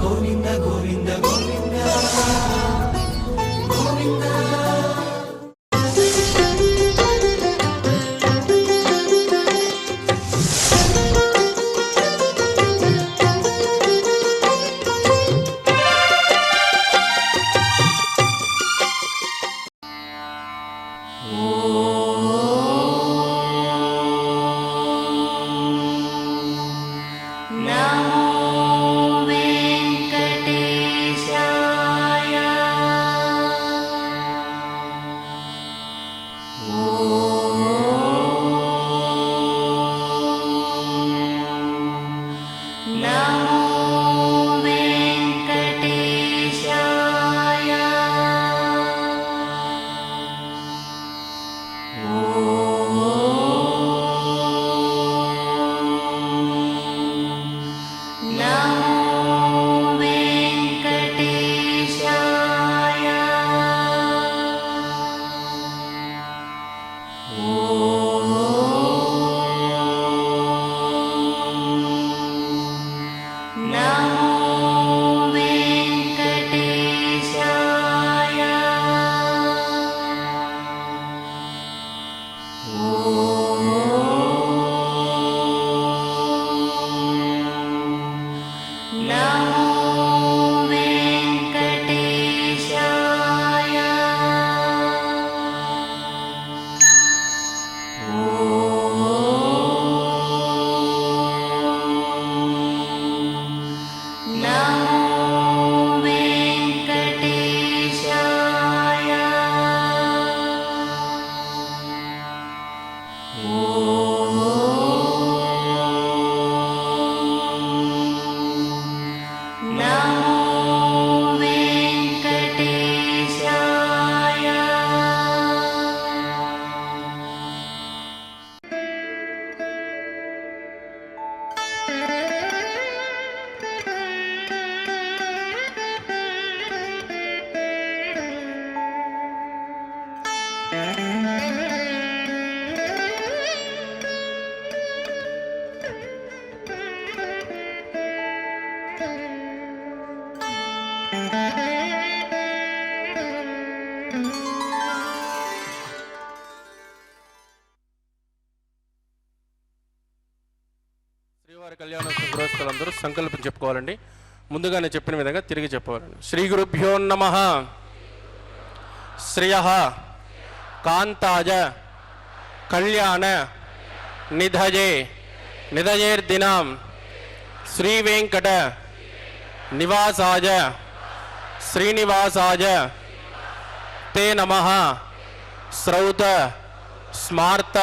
గోవింద గోవింద గోవింద గోవింద. శ్రీవారి కళ్యాణోత్సవ గృహస్థులందరూ సంకల్పం చెప్పుకోవాలండి. ముందుగానే చెప్పిన విధంగా తిరిగి చెప్పవాలండి. శ్రీ గురుభ్యో నమః. శ్రియః కాంతాజ కళ్యాణ నిధయే నిధయేర్దినాం శ్రీ వెంకట నివాసాయ శ్రీనివాసాయ తే నమః. శ్రౌత స్మార్త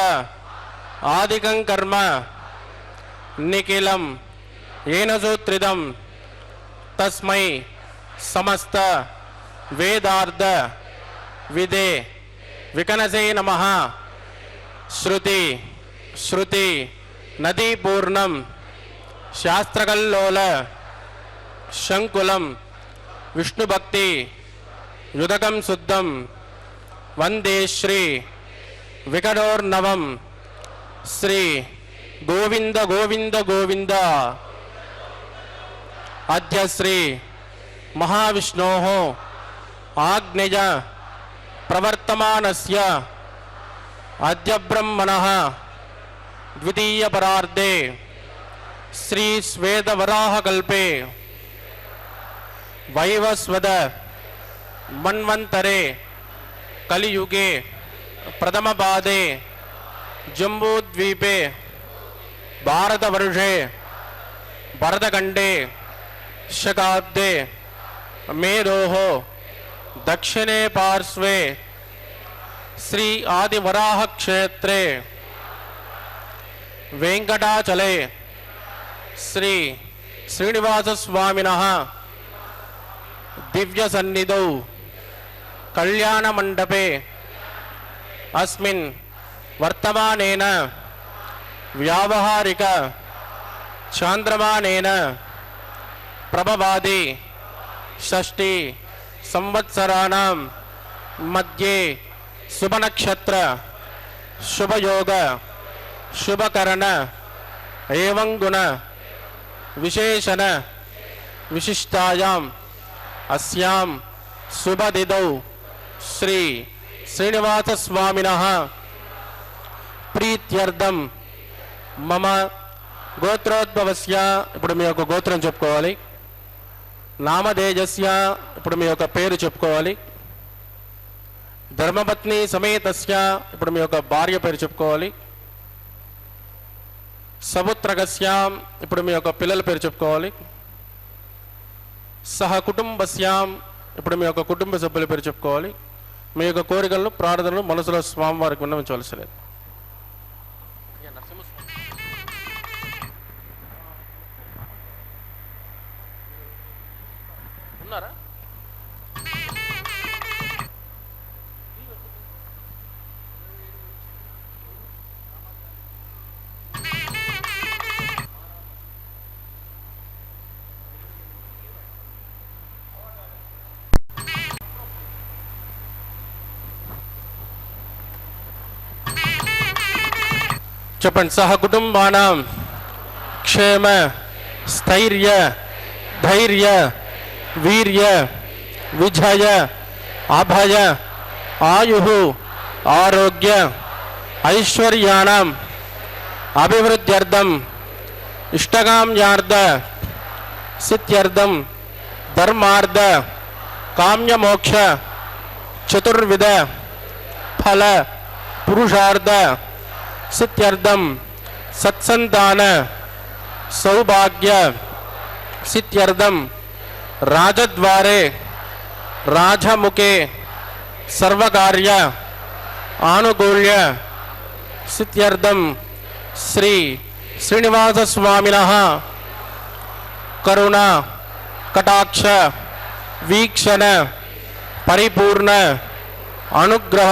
ఆదికం కర్మ నిఖిలం ఏన సూత్రితం తస్మై సమస్త వేదార్థ విదే వికనసే నమః. శృతి శృతి నదీపూర్ణం శాస్త్రకల్లోల శంకులం విష్ణుభక్తి యుదకం శుద్ధం వందే శ్రీ వికటోర్నవం. శ్రీ గోవింద గోవింద గోవింద. అద్య శ్రీ మహావిష్ణోః ఆజ్ఞయ ప్రవర్తమానస్య అద్య బ్రహ్మణః ద్వితీయ పరార్ధే శ్రీ శ్వేతవరాహకల్పే వైవస్వత మన్వంతరే కలియుగే ప్రథమపాదే జంబూద్వీపే భారతవర్షే భరతఖండే శకాబ్దే మేరోః దక్షిణే పార్శ్వే శ్రీ ఆదివరాహ క్షేత్రే వెంకటాచలే శ్రీ శ్రీనివాసస్వామినః దివ్య సన్నిధౌ కళ్యాణ మండపే అస్మిన్ వర్తమానేన వ్యావహారిక చాంద్రమానేన ప్రభవాది షష్ఠి సంవత్సరాణం మధ్యే శుభనక్షత్ర శుభయోగ శుభకరణ ఏవం గుణ విశేషణ विशिष्टायाम् अस्यां शुभतिथौ श्री श्रीनिवासस्वामिनः प्रीत्यर्थं मम గోత్రోద్భవస్య ఇప్పుడు మీ యొక్క గోత్రం చెప్పుకోవాలి. నామధేయస్య ఇప్పుడు మీ యొక్క పేరు చెప్పుకోవాలి. ధర్మపత్ని సమేతస్య ఇప్పుడు మీ యొక్క భార్య పేరు చెప్పుకోవాలి. సపుత్రకస్య ఇప్పుడు మీ యొక్క పిల్లల పేరు చెప్పుకోవాలి. సహ కుటుంబస్యాం ఇప్పుడు మీ యొక్క కుటుంబ సభ్యుల పేరు చెప్పుకోవాలి. మీ యొక్క కోరికలను ప్రార్థనలు మనసులో స్వామివారికి విన్నవించవలసిలేదు. ఉన్నారా? చెప్పండి. సహ కుటుంబానాం క్షేమ స్థైర్య ధైర్య వీర్య విజయ అభయ ఆయు ఆరోగ్య ఐశ్వర్యాణం అభివృద్ధ్యర్థం ఇష్టకామ్యార్థ సిద్ధ్యర్థం ధర్మార్థ కామ్యమోక్ష చతుర్విధ ఫల పురుషార్థ సిద్ధ్యర్థం సత్సంతాన సౌభాగ్య సిద్ధ్యర్థం రాజద్వారే రాజముఖే సర్వకార్య ఆనుకూల్య సిద్ధ్యర్థం శ్రీ శ్రీనివాసస్వామినః కరుణ కటాక్ష వీక్షణ పరిపూర్ణ అనుగ్రహ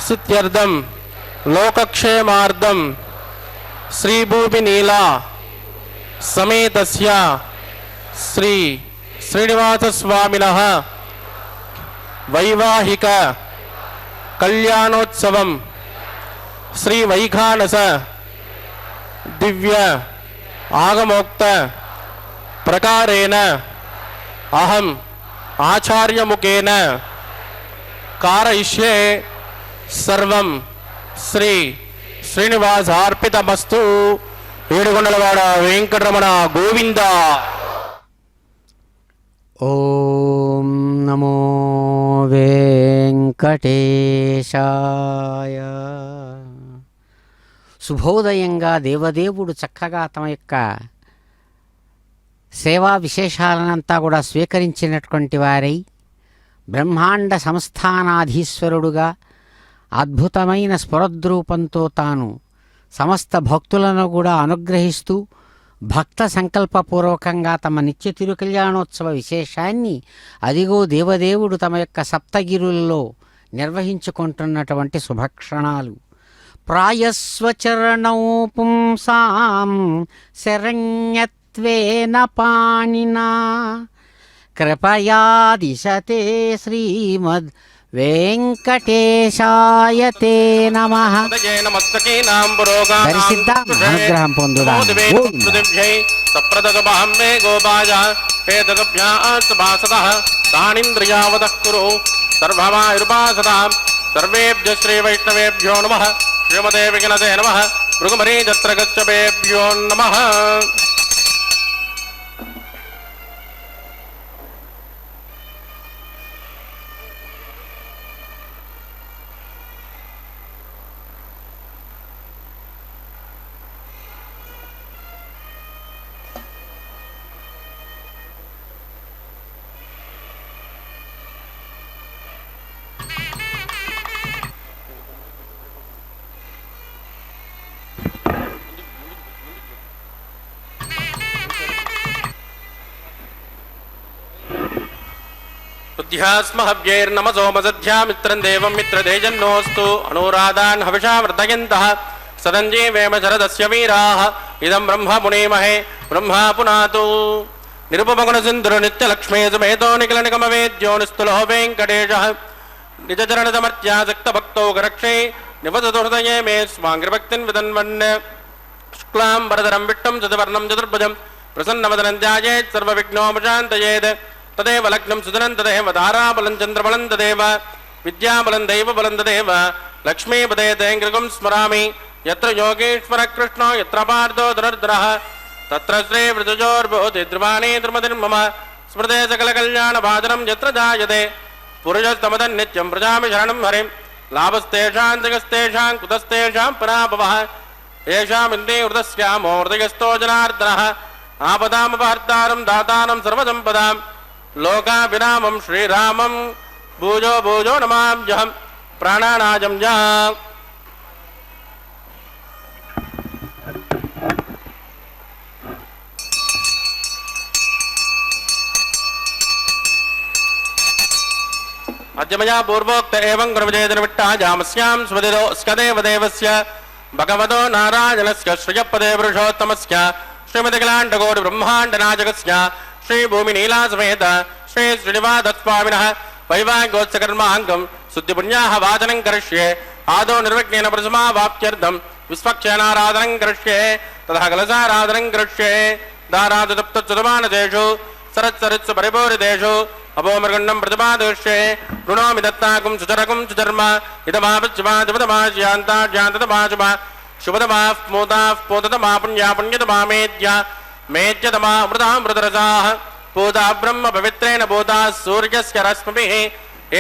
సిద్ధ్యర్థం లోకక్షేమార్థం శ్రీభూమినీలా సమేతస్య శ్రీ శ్రీనివాసస్వామినః వైవాహిక కళ్యాణోత్సవం శ్రీ వైఖానస దివ్య ఆగమోక్త ప్రకారేణ అహం ఆచార్యముఖేన కారయిష్యే సర్వం శ్రీ శ్రీనివాసార్పితమస్తు. ఏడుకొండలవాడ వెంకటరమణ గోవింద. ఓం నమో వెంకటేశాయ. శుభోదయంగా దేవదేవుడు చక్కగా తమ యొక్క సేవా విశేషాలనంతా కూడా స్వీకరించినటువంటి వారై బ్రహ్మాండ సంస్థానాధీశ్వరుడుగా అద్భుతమైన స్ఫురద్రూపంతో తాను సమస్త భక్తులను కూడా అనుగ్రహిస్తూ భక్త సంకల్పపూర్వకంగా తమ నిత్య తిరుకల్యాణోత్సవ విశేషాన్ని అదిగో దేవదేవుడు తమ యొక్క సప్తగిరులలో నిర్వహించుకుంటున్నటువంటి శుభక్షణాలు. ప్రాయస్వచరణౌ పుంసాం శరణ్యత్వేన పాణినా కృపయా దిశతే శ్రీమద్ వెంకటేశాయ తే నమః. దర్శిద్ద అనుగ్రహం పొందుదా. సర్వేభ్య శ్రీ వైష్ణవేభ్యో నమః. శ్రీమతే విఘ్నతే నమః. భృగుమరీ జత్ర గచ్చభ్యో నమః. ధ్యాస్మహవ్యైర్నమసోమసధ్యా మిత్రం దేవం మిత్రదేజన్నోస్తు అనురాధాన్ హవిషా వృద్ధయంతః సదంజీవేమ శరదస్య వీరాః ఇదం బ్రహ్మ మునీమహే బ్రహ్మా పునాతు. నిరుపమగుణ సింధురు నిత్యలక్ష్మీ సమేతో నిఖిల నిగమవేద్యో నిస్తులో వెంకటేశః నిజచరణ సమర్త్యాసక్త భక్తో గరక్షే నివసతు హృదయే మే స్వాంగ్రిభక్తిన్ విదన్వన్. శుక్లాం వరదరం విట్టం చతుర్వర్ణం చతుర్భుజం प्रसन्नवदनं ध्यायेत् सर्वविघ्नोपशान्तयेत् तदेव लग्नं सुदनं तदेव ताराबलं चन्द्रबलं तदेव विद्याबलं दैवबलं तदेव लक्ष्मीपदे तेङ्गृगं स्मरामि यत्र योगेश्वर कृष्णो यत्र पार्थो धनुर्धरः तत्र श्रीवृतजोर्भूति ध्रुवाणी ध्रुमतिर्मम स्मृते सकलकल्याणभाजनं यत्र जायते पुरुषस्तमदन्नित्यं प्रजामि शरणं हरिं लाभस्तेषां जगस्तेषां कुतस्तेषां पराभवः येषामिन्दे हृदस्यामो हृदयस्थो जनार्दनः आपदामपहर्तारं दातारं सर्वसम्पदां लोकाभिरामं श्रीरामं भूजो भूजो नमाम्यहं प्राणानाजं जः अद्यमया पूर्वोक्त एवं गुरुविजयदिनविट्टा जामस्यां स्वदिदो स्कदेव देवस्य भगवतो नारायणस्य श्रियपदे पुरुषोत्तमस्य श्रीमतिकलाण्डकोटि ब्रह्माण्डनायकस्य श्रीभूमिनीलासमेत श्री श्रीनिवासस्वामिनः वैवाहिकोत्सकर्माङ्गं शुद्धिपुण्याः वाचनं करिष्ये आदौ निर्विघ्नेन प्रसमावाप्त्यर्थं विश्वक्षेणाराधनं करिष्ये ततः कलशाराधनं करिष्ये दारादुतप्तच्युतमानसेषु सरत्सरित्सु परिपूरितेषु अपोमृगण्डं प्रतिपादयिष्ये ऋणोमि दत्ताकुं सुचरकुं सुचर्म इदमापच्यमादिपदमाश्यान्ताज्यान्ततमाशुभ शुभतमाः पूताः पूततमा पुण्या पुण्यतमा मेद्यतमा मृतामृतरसाः पूता ब्रह्म पवित्रेण पूताः सूर्यस्य रश्मिभिः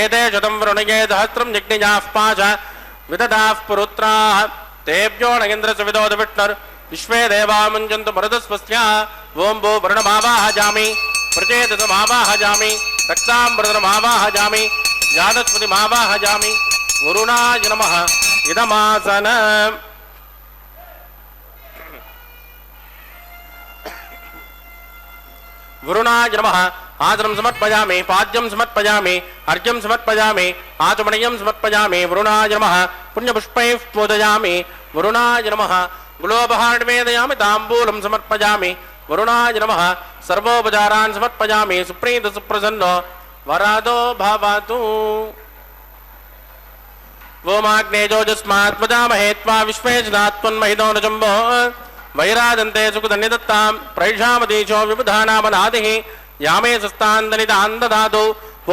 एते शतं वरुणये सहस्रं जग्निजाः पाश विदधाः पुरुत्राः तेभ्यो न इन्द्रस्य विदोद विष्णुर्विश्वे देवा मुञ्चन्तु मरुतस्वस्याः ओं भो वरुणमावाहजामि प्रचेतसमावाहजामि रक्तामृतमावाहजामि जातस्पतिमावाहजामि वरुणाय नमः इदमासन वरुणाय नमः आसनं समर्पयामि पाद्यं समर्पयामि अर्घ्यं समर्पयामि आचमनीयं समर्पयामि वरुणाय नमः पुण्यपुष्पैः पूजयामि वरुणाय नमः गुलोपहारं निवेदयामि ताम्बूलं समर्पयामि वरुणाय नमः सर्वोपचारान् समर्पयामि सुप्रीत सुप्रसन्नो वरादो भवतु ओमाग्नेजोजस्मात् वदामहे त्वा विश्वेशनात्मन्महितो न जम्बो वैराजन्ते सुखदन्निदत्तां प्रैषामतीशो विबुधानामनादिः यामे सस्तान्दनिदान्ददातु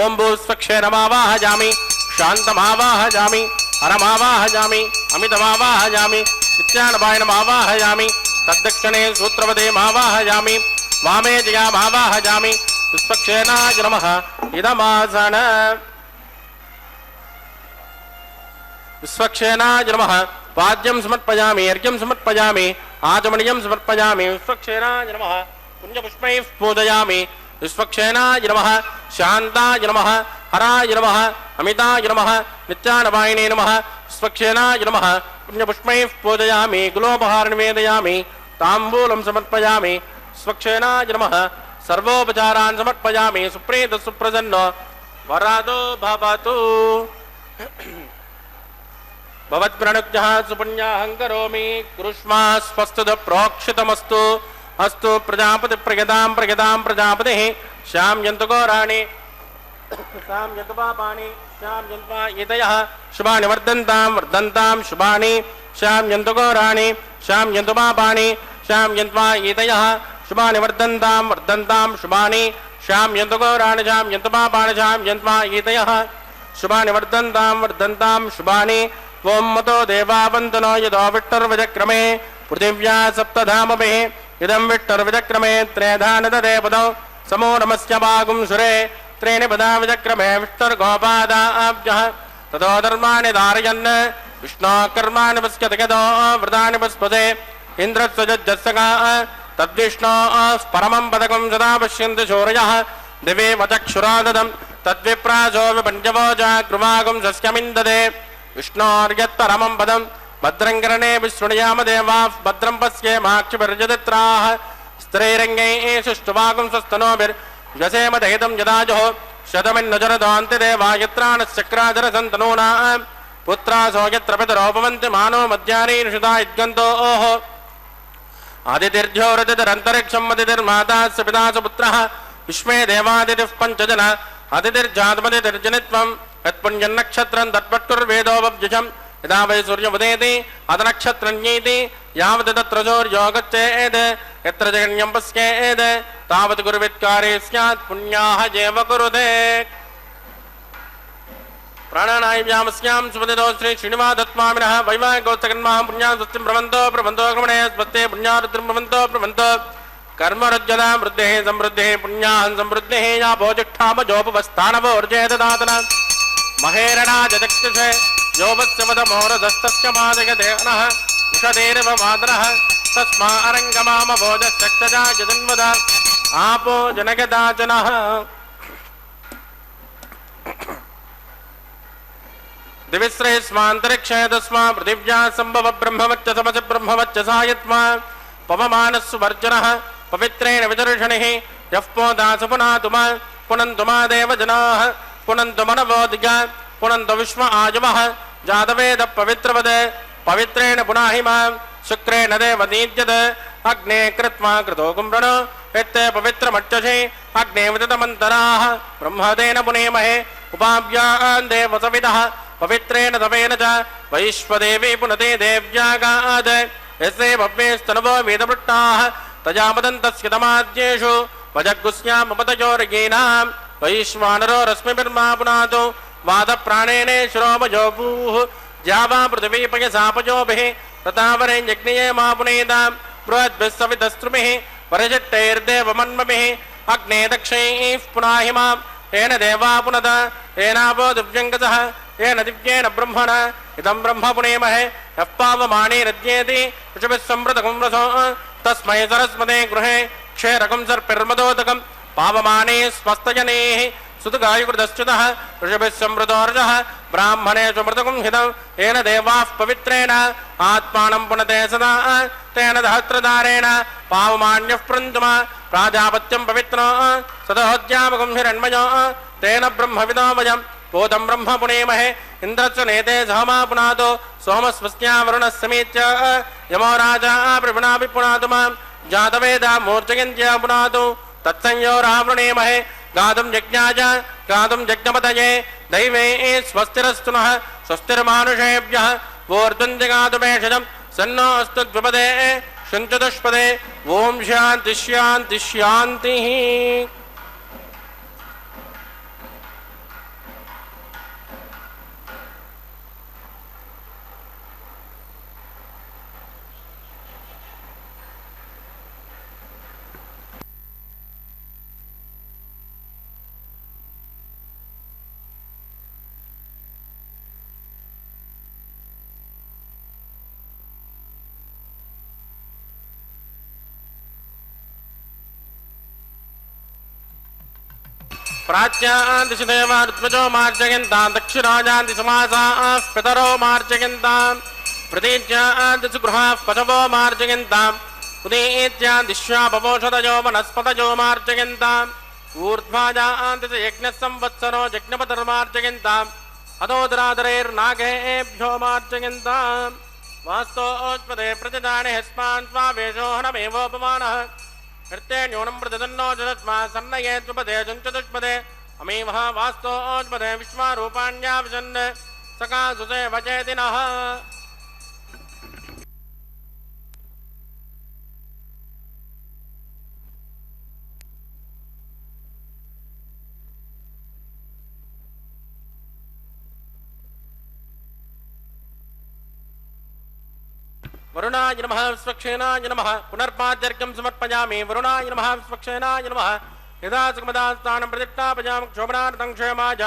ओं भूस्वक्षेरमावाहजामि शान्तमावाहजामि हरमावाहजामि अमितमावाहजामि नित्यानपायनमावाहजामि तद्दक्षिणे सूत्रवदे मावाहजामि वामे जयामावाहजामि विश्वक्षेनाय नमः इदमासन विश्वक्षेनाय नमः पाद्यं समर्पयामि अर्घ्यं समर्पयामि आचमनीयं समर्पयामि विश्वक्षेनाय नमः पुण्यपुष्पैः पूजयामि विश्वक्षेनाय नमः शान्ताय नमः हराय नमः अमिताय नमः नित्यानपायिने नमः विश्वक्षेनाय नमः पुण्यपुष्पैः पूजयामि गुलोपहारं निवेदयामि ताम्बूलं समर्पयामि विश्वक्षेनाय नमः सर्वोपचारान् समर्पयामि सुप्रीत सुप्रसन्नो वरादो भवतु भवत्प्रणुज्ञः सुपुण्याहं करोमि कुरुष्मा स्वस्तुत प्रोक्षितमस्तु अस्तु प्रजापति प्रगतां प्रजापतिः श्याम्यन्तु घोराणि श्याम्यन्तु पापानि श्याम्यन्त्वा एतयः शुभानि वर्धन्तां शुभानि श्याम्यन्तु घोराणि श्याम्यन्तु पापानि श्याम्यन्त्वा एतयः शुभानि वर्धन्तां शुभानि श्याम्यन्तु घोराणि श्याम्यन्तु पापानि श्याम्यन्त्वा एतयः शुभानि वर्धन्तां शुभानि ओं मतो देवावन्तनो यदो विष्णुर्विजक्रमे पृथिव्या सप्तधामभिः इदं विष्णुर्विजक्रमे त्रेधानददेवदौ समो नमस्य वागुं सुरे त्रीणि पदा विजक्रमे विष्णुर्गोपादाभ्यः ततो धर्माणि धारयन् विष्णोः कर्माणि पश्यति गतो व्रतानि पस्पदे इन्द्रस्वजस्सगाः तद्विष्णोः परमं पदकं सदा पश्यन्ति शौर्यः दिवे वचक्षुराददं तद्विप्रासो विपञ्चवोचा कृवागुं सस्यमिन्ददे विष्णोर्यत्परमं पदं भद्रं कर्णे विशृणुयाम देवाः भद्रं पश्येमाक्षिभिर्जदित्राः स्त्रैरङ्गैः सुष्ठुवागुं स्वस्तनोभिर्व्यसेम दहितं यदाजुः शतमिन्नजरदान्ति देवा यत्राणश्चक्राजरसन्तनूनाः पुत्रासो यत्र पितरो भवन्ति मानो मध्यानि ऋषिता यद्गन्तोः आदितिर्ज्योरतिरन्तरिक्षं अतिथिर्मातास्य पिता च पुत्रः विश्वे देवादितिः पञ्चजन अतिथिर्जातमतिर्जनित्वं यत्पुण्यन्नक्षत्रं तत्पट्टुर्वेदोपब्जम् यदा वै सूर्योदयति अतनक्षत्रं ज्ञेति यावत् तत्र सूर्यो गच्छेत् यत्र जगन्यं पश्येत् तावत् गुरुवित्कारे स्यात् पुण्याः जेव कुरुते प्राणानायव्यामस्यां सुपतितो श्री श्रीनिवासत्मामिनः वैवाहिकोत्सकन्माः पुण्यां स्वस्तिं प्रवन्तो गमने स्वस्ते पुण्यारुद्रं प्रवन्तो कर्मरुज्जला वृद्धिः समृद्धिः पुण्याहं समृद्धिः या भोजिष्ठामजोपवस्थानवोर्जेददातन महेरणाजचक्षुषे योपस्य वदमोरधस्तस्य मादगदेवनः उषधेरव मातरः तस्मा अरङ्गमामभोजश्चक्षजा जजन्वद आपो जनकदाचनः दिविश्रेष्मान्तरिक्षे तस्मा पृथिव्या सम्भव ब्रह्मवच्च समच ब्रह्मवच्च सायत्मा पवमानस्सुवर्जनः पवित्रेण विदर्शनिः यः पोदासु पुनातुमा पुनन्तुमा देवजनाः पुनन्तु मनवोदिगा पुनन्तु विश्व आजवः जातवेद पवित्रवद पवित्रेण पुनाहिमा शुक्रेण देवदीज्यत अग्ने कृत्वा कृतो कुम्भृण यत्ते पवित्रमर्चसे अग्ने विदतमन्तराः ब्रह्मदेन पुनेमहे उपाव्यान् देवसविदः पवित्रेण तवेन च वैश्वदेवी पुनते देव्यागाद यस्ये भव्येस्तनुवो वेदवृट्टाः तजामदन्तस्य तमाद्येषु वजग्गुस्यामपतयोर्गीनां वैश्वानरो रश्मिभिर्मा पुनातो वादप्राणेन श्रोमजोपूः जावा पृथिवीपयसापजोभिः तथावरे यज्ञये मा पुनेतां बृहद्भिः सवितस्त्रुभिः वरजट्टैर्देवमन्मभिः अग्ने दक्षैः पुनाहिमां येन देवा पुनद येनापो दिव्यङ्गसः येन दिव्येन ब्रह्मण इदं ब्रह्म पुनेमहे यः पावमानेरद्येति ऋषभिः संवृतकं रसो तस्मै सरस्वते गृहे क्षेरकं सर्पिर्मदोदकं पावमाने स्वस्तजनेः सुतगायुकृतश्च्युतः ऋषभिः संवृतोर्जः ब्राह्मणे सुमृतकं हितं येन देवाः पवित्रेण आत्मानं पुनते सदा तेन सहस्रधारेण पावमान्यः पृन्तुम प्राजापत्यं पवित्रो सदहोद्यामकं हिरण्मयो तेन ब्रह्मविदोमयं बोधं ब्रह्म पुनेमहे इन्द्रस्य नेते सहमा पुनातो सोमस्वस्या वरुणः समीच्य यमो राजा प्रभुनापि पुनातु मां जातवेदा मूर्छयन्त्या पुनातु तत्संयो रावृणेमहे गातुं यज्ञाय गातुं यज्ञपतये दैवे स्वस्तिरस्तु नः स्वस्तिर्मानुषेभ्यः वोर्ध्वञ्जगातुमेषजं सन्नो अस्तु द्विपदे शुञ्चतुष्पदे ॐ शान्तिः शान्तिः शान्तिः प्राच्यां दिशि देवार्त्मजो मार्जयन्तां दक्षिणायां दिशि समासाः पितरो मार्जयन्तां प्रतीच्यां दिशि गृहाः पशवो मार्जयन्तां उदीच्यां दिश्या बवोषधयो वनस्पतयो मार्जयन्ताम् ऊर्ध्वायां दिशि यज्ञः संवत्सरो यज्ञपतिर्मार्जयन्ताम् अदोदरादरैर्नागेभ्यो मार्जयन्ताम् वास्तोष्पदे प्रजजाने हस्मान् स्वावेशो हनमेवोपमानः हृत्ते न्यूनं प्रजन्नो जदस्मा सन्नये त्वपदे चतुष्पदे अमीवः वास्तोष्पदे विश्वारूपाण्याविशन् सकासुते वचेतिनः वरुणाय नमः स्वक्षेनाय नमः पुनर्पाद्यर्घ्यं समर्पयामि वरुणाय नमः स्वक्षेनाय नमः यदा सुखमदास्थानं प्रतिष्ठापयामि क्षोभनार्थं क्षेमाय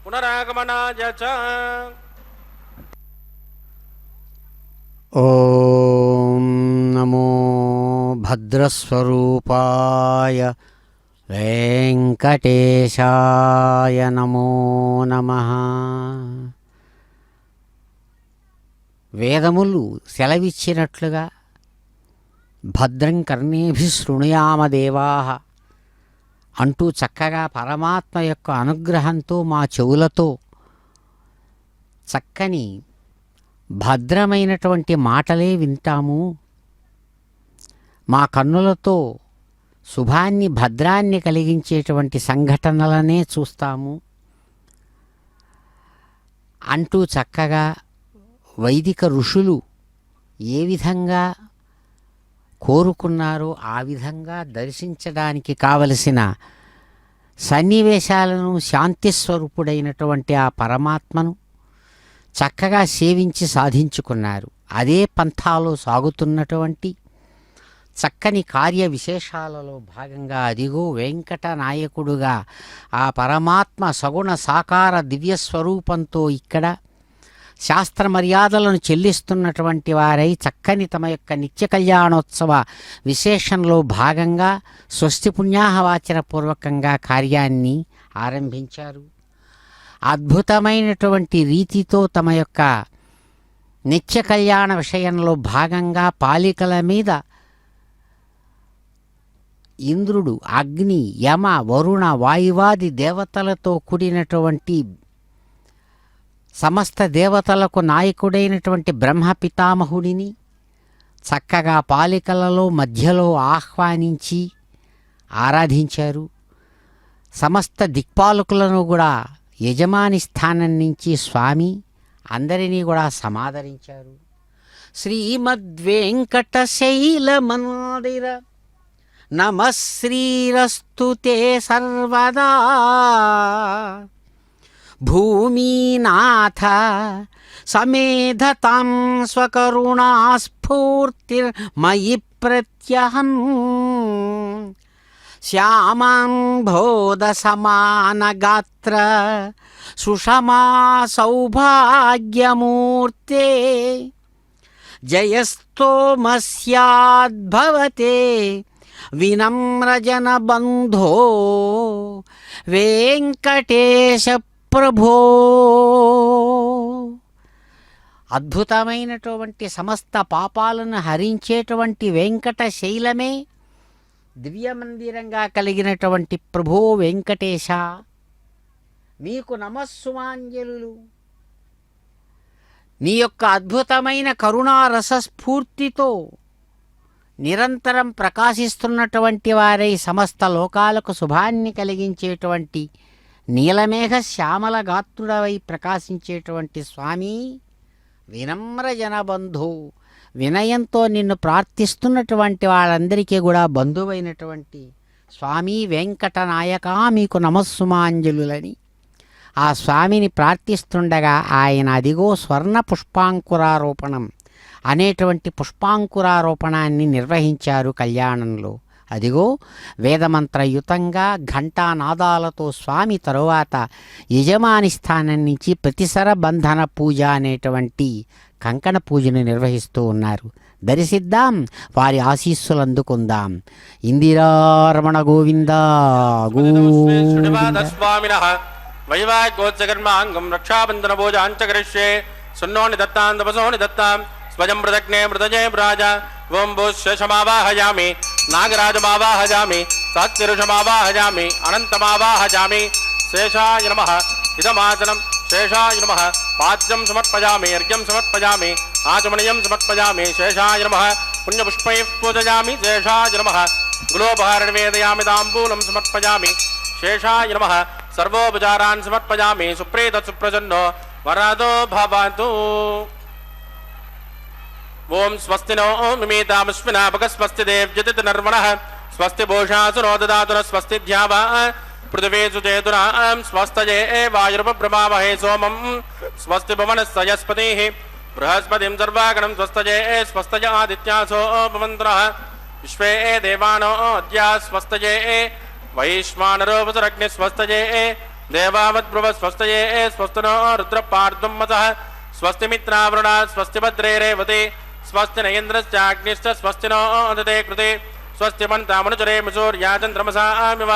पुनरागमनाय च ॐ नमो भद्रस्वरूपाय वेङ्कटेशाय नमो नमः వేదములు సెలవిచ్చినట్లుగా భద్రం కర్ణేభిः శృణుయామ దేవాః అంటూ చక్కగా పరమాత్మ యొక్క అనుగ్రహంతో మా చెవులతో చక్కని భద్రమైనటువంటి మాటలే వింటాము, మా కన్నులతో శుభాన్ని భద్రాన్ని కలిగించేటువంటి సంఘటనలనే చూస్తాము అంటూ చక్కగా వైదిక ఋషులు ఏ విధంగా కోరుకున్నారో ఆ విధంగా దర్శించడానికి కావలసిన సన్నివేశాలను, శాంతి స్వరూపుడైనటువంటి ఆ పరమాత్మను చక్కగా సేవించి సాధించుకున్నారు. అదే పంథాలో సాగుతున్నటువంటి చక్కని కార్య విశేషాలలో భాగంగా అదిగో వెంకట నాయకుడుగా ఆ పరమాత్మ సగుణ సాకార దివ్యస్వరూపంతో ఇక్కడ శాస్త్ర మర్యాదలను చెల్లిస్తున్నటువంటి వారై చక్కని తమ యొక్క నిత్య కళ్యాణోత్సవ విశేషంలో భాగంగా స్వస్తి పుణ్యాహవాచన పూర్వకంగా కార్యాన్ని ఆరంభించారు. అద్భుతమైనటువంటి రీతితో తమ యొక్క నిత్య కళ్యాణ విషయంలో భాగంగా పాలికల మీద ఇంద్రుడు, అగ్ని, యమ, వరుణ, వాయువాది దేవతలతో కూడినటువంటి సమస్త దేవతలకు నాయకుడైనటువంటి బ్రహ్మ పితామహుడిని చక్కగా పాలికలలో మధ్యలో ఆహ్వానించి ఆరాధించారు. సమస్త దిక్పాలకులను కూడా యజమాని స్థానం నుంచి స్వామి అందరినీ కూడా సమాదరించారు. శ్రీమద్వేంకటశైల మందిర నమశ్రీరస్తు తే సర్వదా భూమినాథ సమేధతాం స్వకరుణాస్ఫూర్తిర్మయి ప్రత్యహం శ్యామాంబోధ సమానగాత్ర సుషమా సౌభాగ్యమూర్తే జయస్తోమస్యాద్భవతే వినమ్రజన బంధో వెంకటేశ ప్రభో. అద్భుతమైనటువంటి సమస్త పాపాలను హరించేటువంటి వెంకటశైలమే దివ్యమందిరంగా కలిగినటువంటి ప్రభో వెంకటేశ, మీకు నమస్సుమాంజలు. నీ యొక్క అద్భుతమైన కరుణారసస్ఫూర్తితో నిరంతరం ప్రకాశిస్తున్నటువంటి వారై సమస్త లోకాలకు శుభాన్ని కలిగించేటువంటి నీలమేఘ శ్యామల గాత్రుడవై ప్రకాశించేటువంటి స్వామి, వినమ్ర జనబంధు, వినయంతో నిన్ను ప్రార్థిస్తున్నటువంటి వాళ్ళందరికీ కూడా బంధువైనటువంటి స్వామి వెంకటనాయక మీకు నమస్సుమాంజలులని ఆ స్వామిని ప్రార్థిస్తుండగా ఆయన అదిగో స్వర్ణ పుష్పాంకురారోపణం అనేటువంటి పుష్పాంకురారోపణాన్ని నిర్వహించారు కళ్యాణంలో. అదిగో వేదమంత్రయుతంగా ఘంటానాదాలతో స్వామి తరువాత యజమాని స్థానం నుంచి ప్రతిసర బంధన పూజ అనేటువంటి కంకణ పూజను నిర్వహిస్తూ ఉన్నారు. దర్శిద్దాం, వారి ఆశీస్సులు అందుకుందాం. ఇందిరారమణ గోవింద స్వామినః వైవాహికోత్సకర్మాంగం రక్షాబంధన భోజాంచకరిష్యే సున్నోని దత్తాం తపసోని దత్తాం స్వయం మృదగ్నే మృదజే రాజ ఓం భూషమావాహయామి నాగరాజమావాహయామి సాత్యరుషమావాహయామి అనంతమావాహయామి శేషాయ నమః ఇదమాచనం శేషాయ నమః పాద్యం సమర్పయామి అర్ఘ్యం సమర్పయామి ఆచమనీయం సమర్పయామి శేషాయ నమః పుణ్యపుష్పైః పూజయామి శేషాయ నమః గులోపహారనివేదయామి తాంబూలం సమర్పయామి శేషాయ నమః సర్వోపచారాన్ సమర్పయామి సుప్రీత సుప్రసన్నో వరదో భవతు. ఓం స్వస్తి నో మిమీతామశ్వినాపక స్వస్తి దేవ్యతిథి నర్వణః స్వస్తి భూషాసునో దదాతున స్వస్తి ధ్యావా పృథివీసు చేతునాం స్వస్తయే వాయురుపబ్రమావహే సోమం స్వస్తి భువనస్సయస్పతిః బృహస్పతిం సర్వాగణం స్వస్తయే స్వస్తయ ఆదిత్యాసో భవంతునః విశ్వే దేవానో అద్యా స్వస్తయే వైశ్వానరోపసరగ్ని స్వస్తయే దేవావద్భ్రువ స్వస్తయే స్వస్తినో రుద్రపార్ధం మసః స్వస్తి మిత్రావృణా స్వస్తి భద్రే రేవతి స్వస్తి నయేంద్రశ్చాగ్నిశ్చ స్వస్తినో దతే కృతే స్వస్తి మంతామనుచరే సూర్యాచంద్రమసామివ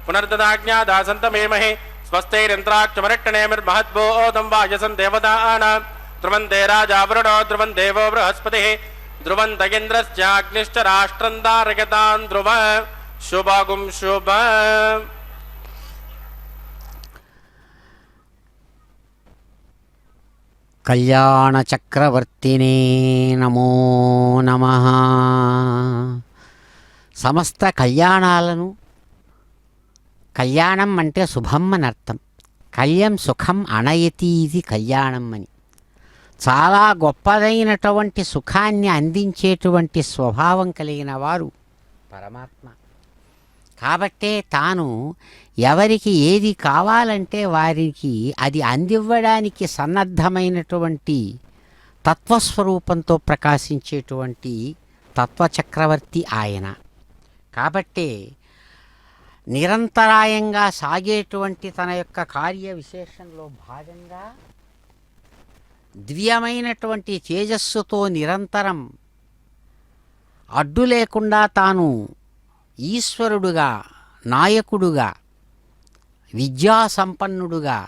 పునర్దదాజ్ఞాదాసంతమేమహే స్వస్తైరింద్రాక్షమరట్టనేమిర్మహద్భూతం వాయసం దేవతానాం ధ్రువంతే రాజావరుణో ధ్రువం దేవో బృహస్పతిః ధ్రువంత ఇంద్రశ్చాగ్నిశ్చ రాష్ట్రం దారయతాం ధ్రువ శుభగుం శుభ. కళ్యాణ చక్రవర్తినే నమో నమః. సమస్త కళ్యాణాలను, కళ్యాణం అంటే శుభం అని అర్థం. కళ్యం సుఖం అనయతి ఇది కళ్యాణం అని. చాలా గొప్పదైనటువంటి సుఖాన్ని అందించేటువంటి స్వభావం కలిగిన వారు పరమాత్మ. కాబట్టే తాను ఎవరికి ఏది కావాలంటే వారికి అది అందివ్వడానికి సన్నద్ధమైనటువంటి తత్వస్వరూపంతో ప్రకాశించేటువంటి తత్వచక్రవర్తి ఆయన. కాబట్టే నిరంతరాయంగా సాగేటువంటి తన యొక్క కార్య విశేషంలో భాగంగా దివ్యమైనటువంటి తేజస్సుతో నిరంతరం అడ్డు లేకుండా తాను ఈశ్వరుడుగా, నాయకుడుగా, విద్యాసంపన్నుడుగా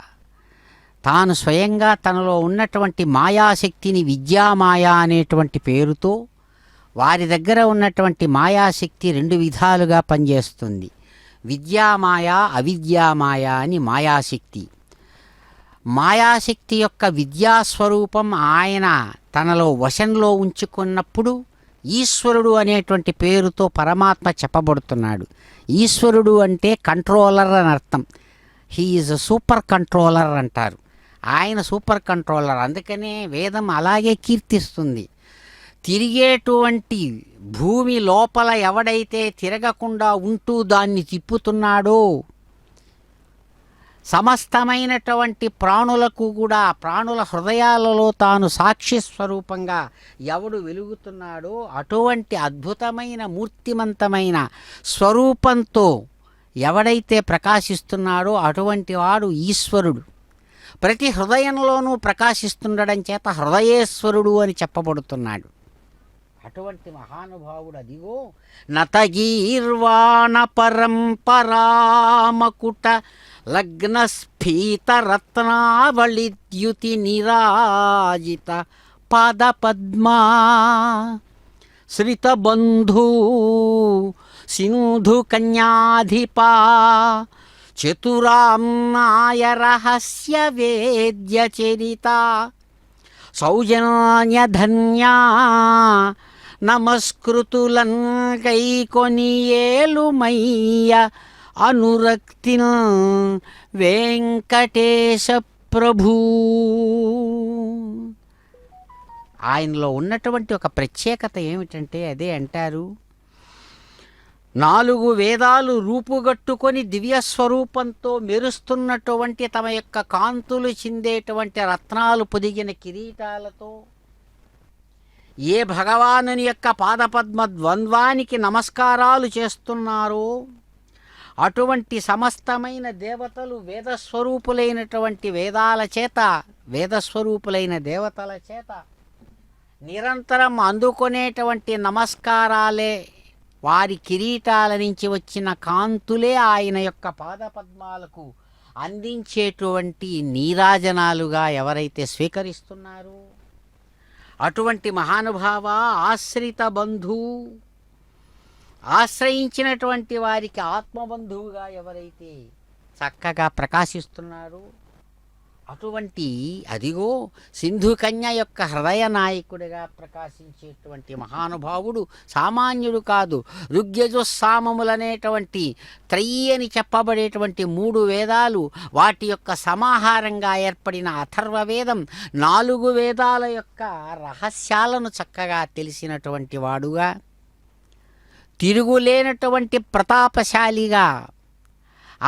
తాను స్వయంగా తనలో ఉన్నటువంటి మాయాశక్తిని విద్యామాయా అనేటువంటి పేరుతో, వారి దగ్గర ఉన్నటువంటి మాయాశక్తి రెండు విధాలుగా పనిచేస్తుంది. విద్యామాయ, అవిద్యామాయ అని మాయాశక్తి. మాయాశక్తి యొక్క విద్యాస్వరూపం ఆయన తనలో వశంలో ఉంచుకున్నప్పుడు ఈశ్వరుడు అనేటువంటి పేరుతో పరమాత్మ చెప్పబడుతున్నాడు. ఈశ్వరుడు అంటే కంట్రోలర్ అని అర్థం. హీ ఈజ్ సూపర్ కంట్రోలర్ అంటారు. ఆయన సూపర్ కంట్రోలర్. అందుకనే వేదం అలాగే కీర్తిస్తుంది. తిరిగేటువంటి భూమి లోపల ఎవడైతే తిరగకుండా ఉంటూ దాన్ని తిప్పుతున్నాడో, సమస్తమైనటువంటి ప్రాణులకు కూడా ప్రాణుల హృదయాలలో తాను సాక్షి స్వరూపంగా ఎవడు వెలుగుతున్నాడో అటువంటి అద్భుతమైన మూర్తిమంతమైన స్వరూపంతో ఎవడైతే ప్రకాశిస్తున్నాడో అటువంటి వాడు ఈశ్వరుడు. ప్రతి హృదయంలోనూ ప్రకాశిస్తుండడం చేత హృదయేశ్వరుడు అని చెప్పబడుతున్నాడు. అటువంటి మహానుభావుడు అదిగో నతగీర్వాణ పరంపరామకుట లగ్నస్ఫీతరత్నావళిద్యుతి నిరాజిత పాదపద్మా శ్రితబంధూ సింధు కన్యాధిపా చతురామ్నాయ రహస్య వేద్య చరిత సౌజన్యధన్యా నమస్కృతులన్ కైకొనియేలుమయ్య అనురక్తిన్ వెంకటేశ ప్రభూ. ఆయనలో ఉన్నటువంటి ఒక ప్రత్యేకత ఏమిటంటే అదే అంటారు, 4 వేదాలు రూపుగట్టుకొని దివ్యస్వరూపంతో మెరుస్తున్నటువంటి తమ యొక్క కాంతులు చిందేటువంటి రత్నాలు పొదిగిన కిరీటాలతో ఏ భగవానుని యొక్క పాదపద్మ ద్వంద్వానికి నమస్కారాలు చేస్తున్నారో అటువంటి సమస్తమైన దేవతలు వేదస్వరూపులైనటువంటి వేదాల చేత, వేదస్వరూపులైన దేవతల చేత నిరంతరం అందుకునేటువంటి నమస్కారాలే, వారి కిరీటాల నుంచి వచ్చిన కాంతులే ఆయన యొక్క పాదపద్మాలకు అందించేటువంటి నీరాజనాలుగా ఎవరైతే స్వీకరిస్తున్నారో అటువంటి మహానుభావ ఆశ్రిత బంధు, ఆశ్రయించినటువంటి వారికి ఆత్మబంధువుగా ఎవరైతే చక్కగా ప్రకాశిస్తున్నారో అటువంటి అదిగో సింధుకన్య యొక్క హృదయ నాయకుడిగా ప్రకాశించేటువంటి మహానుభావుడు సామాన్యుడు కాదు. ఋగ్యజుస్సామములనేటువంటి త్రయీ అని చెప్పబడేటువంటి 3 వేదాలు, వాటి యొక్క సమాహారంగా ఏర్పడిన అథర్వవేదం 4 వేదాల యొక్క రహస్యాలను చక్కగా తెలిసినటువంటి వాడుగా, తిరుగులేనటువంటి ప్రతాపశాలిగా,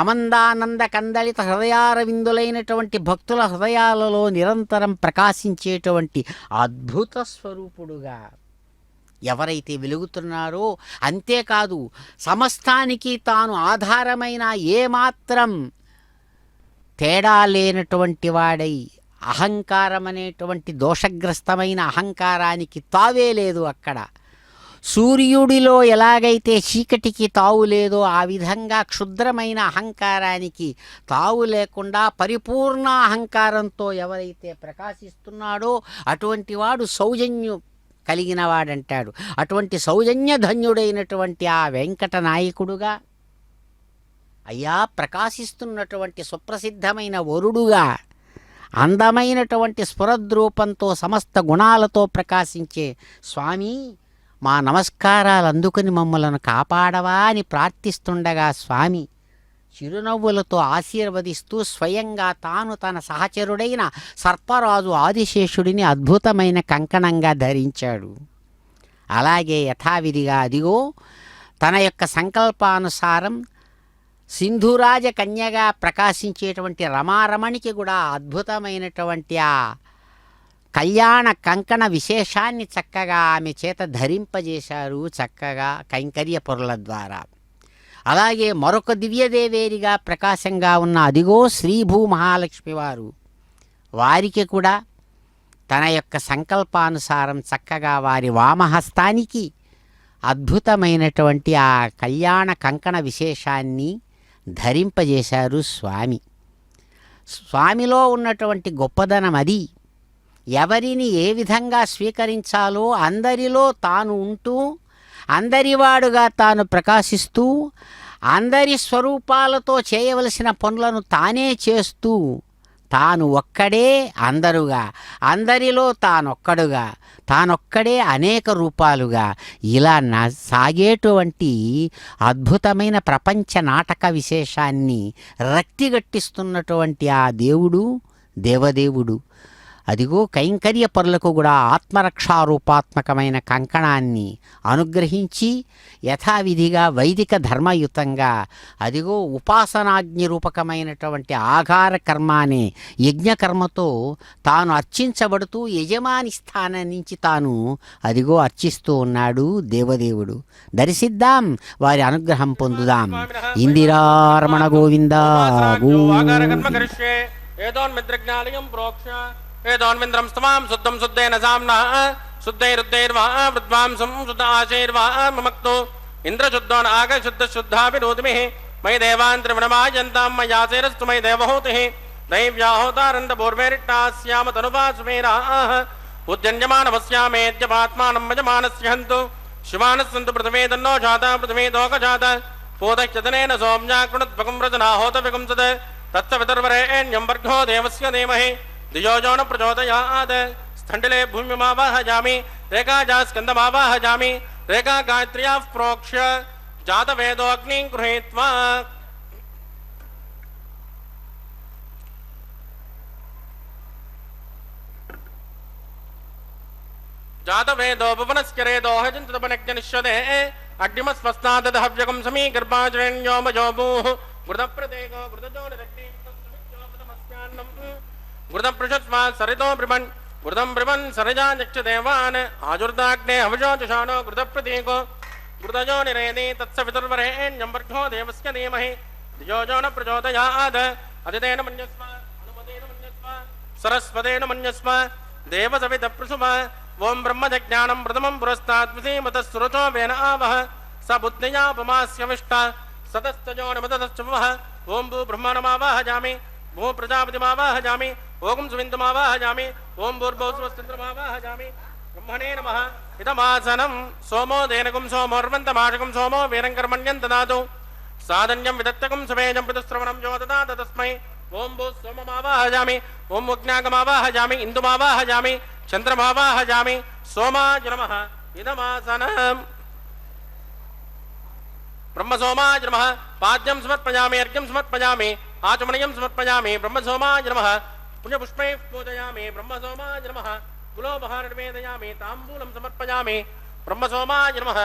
అమందానంద కందళిత హృదయారవిందులైనటువంటి భక్తుల హృదయాలలో నిరంతరం ప్రకాశించేటువంటి అద్భుత స్వరూపుడుగా ఎవరైతే వెలుగుతున్నారో, అంతేకాదు సమస్తానికి తాను ఆధారమైన ఏమాత్రం తేడా లేనటువంటి వాడై అహంకారం అనేటువంటి దోషగ్రస్తమైన అహంకారానికి తావే లేదు. అక్కడ సూర్యుడిలో ఎలాగైతే చీకటికి తావు లేదో ఆ విధంగా క్షుద్రమైన అహంకారానికి తావు లేకుండా పరిపూర్ణ అహంకారంతో ఎవరైతే ప్రకాశిస్తున్నాడో అటువంటి వాడు సౌజన్యం కలిగిన వాడంటాడు. అటువంటి సౌజన్యధన్యుడైనటువంటి ఆ వెంకట నాయకుడుగా, అయ్యా ప్రకాశిస్తున్నటువంటి సుప్రసిద్ధమైన వరుడుగా, అందమైనటువంటి స్ఫురద్రూపంతో సమస్త గుణాలతో ప్రకాశించే స్వామి, మా నమస్కారాలు అందుకుని మమ్మలను కాపాడవా అని ప్రార్థిస్తుండగా స్వామి చిరునవ్వులతో ఆశీర్వదిస్తూ స్వయంగా తాను తన సహచరుడైన సర్పరాజు ఆదిశేషుడిని అద్భుతమైన కంకణంగా ధరించాడు. అలాగే యథావిధిగా అదిగో తన యొక్క సంకల్పానుసారం సింధురాజ కన్యగా ప్రకాశించేటువంటి రమారమణికి కూడా అద్భుతమైనటువంటి ఆ కళ్యాణ కంకణ విశేషాన్ని చక్కగా ఆమె చేత ధరింపజేశారు చక్కగా కైంకర్య పొరల ద్వారా. అలాగే మరొక దివ్యదేవేరిగా ప్రకాశంగా ఉన్న అదిగో శ్రీభూ మహాలక్ష్మి వారు, వారికి కూడా తన యొక్క సంకల్పానుసారం చక్కగా వారి వామహస్తానికి అద్భుతమైనటువంటి ఆ కళ్యాణ కంకణ విశేషాన్ని ధరింపజేశారు స్వామి. స్వామిలో ఉన్నటువంటి గొప్పదనం అది. ఎవరిని ఏ విధంగా స్వీకరించాలో అందరిలో తాను ఉంటూ అందరివాడుగా తాను ప్రకాశిస్తూ అందరి స్వరూపాలతో చేయవలసిన పనులను తానే చేస్తూ తాను ఒక్కడే అందరుగా, అందరిలో తానొక్కడుగా, తానొక్కడే అనేక రూపాలుగా ఇలా సాగేటువంటి అద్భుతమైన ప్రపంచ నాటక విశేషాన్ని రక్తిగట్టిస్తున్నటువంటి ఆ దేవుడు దేవదేవుడు. అదిగో కైంకర్య పరులకు కూడా ఆత్మరక్షారూపాత్మకమైన కంకణాన్ని అనుగ్రహించి యథావిధిగా వైదిక ధర్మయుతంగా అదిగో ఉపాసనాజ్ఞ రూపకమైనటువంటి ఆఘార కర్మ అనే యజ్ఞకర్మతో తాను అర్చించబడుతూ యజమాని స్థానం నుంచి తాను అదిగో అర్చిస్తూ ఉన్నాడు దేవదేవుడు. దర్శిద్దాం, వారి అనుగ్రహం పొందుదాం. ఇందిరారమణ గోవింద ఏదోన్మింద్రం స్తమాం శుద్ధం శుద్ధేన సామ్నా శుద్ధైరుద్ధైర్వా వృద్వాంసం శుద్ధ ఆశైర్వా మమక్తో ఇంద్రశుద్ధోన్ ఆగ శుద్ధ శుద్ధాభిరోతిమిః మయి దేవాంత్రివనమాయంతాం మయాసేరస్తు మయి దేవహూతిః దైవ్యాహోతారందపూర్వేరిట్టాస్యామ తనువాసుమేరాః ఉద్యన్యమానవస్యామేద్యపాత్మానం యజమానస్య హन्तు శివానస్సन्तు పృథివీ తన్నో జాత పృథివీ దోకజాత పూతశ్చతనేన సోమ్యాకృణత్వకం వ్రజనాహోతవికంసత్ తత్సవితుర్వరేణ్యం వర్గో దేవస్య ధీమహి ధియోజో న ప్రచోదయాత్. స్థండిలే భూమిమావాహజామి రేఖాజా స్కందమావాహజామి రేఖా గాయత్ర్యా ప్రోక్ష్య జాతవేదోగ్నిం గృహీత్వా జాతవేదో భువనస్కరేదో హజంతపనజ్ఞనిష్యతే అగ్నిమస్వస్నాదహవ్యకం సమీ గర్భాజరణ్యోమజోభూః గృతప్రదేగో గృతజోనిరగ్ని గృతపృషస్వా సరితో బ్రిమన్ గృతం బ్రిమన్ సరజాచక్ష దేవాన్ ఆజుర్దాగ్నే హవిషోచుషాణో గృతప్రతీకో గృతజో నిరేది తత్సవితుర్వరేణ్యం వర్గో దేవస్య ధీమహి ధియోజో న ప్రచోదయాత్. అదితేన మన్యస్వ అనుమతేన మన్యస్వ సరస్వతేన మన్యస్వ దేవసవిత ప్రసుమ. ఓం బ్రహ్మజ్ఞానం ప్రథమం పురస్తాద్విసీమత సురచో వేన ఆవహ స బుద్ధియాపమాస్యమిష్ట సతస్తజో నమతశ్చవః. ఓం భూ బ్రహ్మణమావాహజామి భూ ప్రజాపతిమావాహజామి ఓం సువిందుమావాహజామి ఓం భూర్భౌస్వస్తంద్రమావాహజామి. బ్రహ్మణే నమః. ఇదమాసనం సోమో దేనకం సోమోర్వంతమాషకం సోమో వీరం కర్మణ్యం దదాతు. సాధన్యం విదత్తకం సువేజం పితశ్రవణం యో దదాత తస్మై. ఓం భూ సోమమావాహజామి ఓం ఉజ్ఞాగమావాహజామి ఇందుమావాహజామి చంద్రమావాహజామి సోమాయ నమః. ఇదమాసనం బ్రహ్మసోమాయ నమః. పాద్యం సమర్పయామి అర్ఘ్యం సమర్పయామి ఆచమనీయం సమర్పయామి బ్రహ్మసోమాయ నమః. పుణ్యపుష్పైః పూజయామి బ్రహ్మసోమాయ నమః. గులోపహార నివేదయామి తాంబూలం సమర్పయామి బ్రహ్మసోమాయ నమః.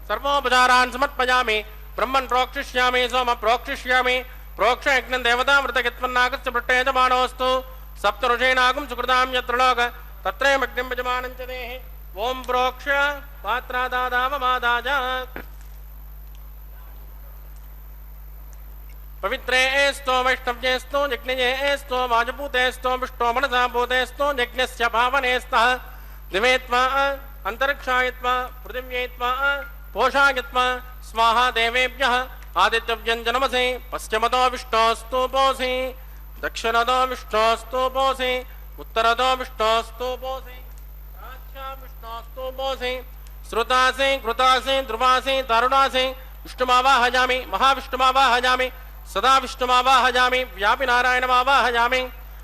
సర్వోపచారాన్ సమర్పయామి బ్రహ్మన్ ప్రోక్షిష్యామి సోమ ప్రోక్షిష్యామి ప్రోక్ష యజ్ఞం దేవతామృతకిత్వన్నాగస్య పృట్టేజమానోస్తు. సప్త ఋషీనాగం సుకృతాం యత్ర లోక తత్రేమగ్నిం యజమానం చ దేహి. ఓం ప్రోక్ష పాత్రాదాదావమాదాజ. పవిత్రేస్తో వైష్ణవ్యేస్తో యజ్ఞయేస్తో వాజపూతేస్తో విష్ణో మనసా భూతేస్తో యజ్ఞస్య భావనేస్తః. దివేత్వా అంతరిక్షాయత్వా పృథివ్యేత్వా పోషాయత్వా స్వాహా దేవేభ్యః. ఆదిత్యవ్యంజనమసి పశ్చిమతో విష్ణోస్తూపోసి దక్షిణతో విష్ణోస్తూపోసి ఉత్తరతో విష్ణోస్తూపోసి ప్రాచ్యా విష్ణోస్తూపోసి శ్రుతాసి కృతాసి ధ్రువాసి తరుణాసి. విష్ణుమావాహజామి మహావిష్ణుమావాహజామి సదా విష్ణుమావాహజామి వ్యాపి నారాయణమావాహజామి.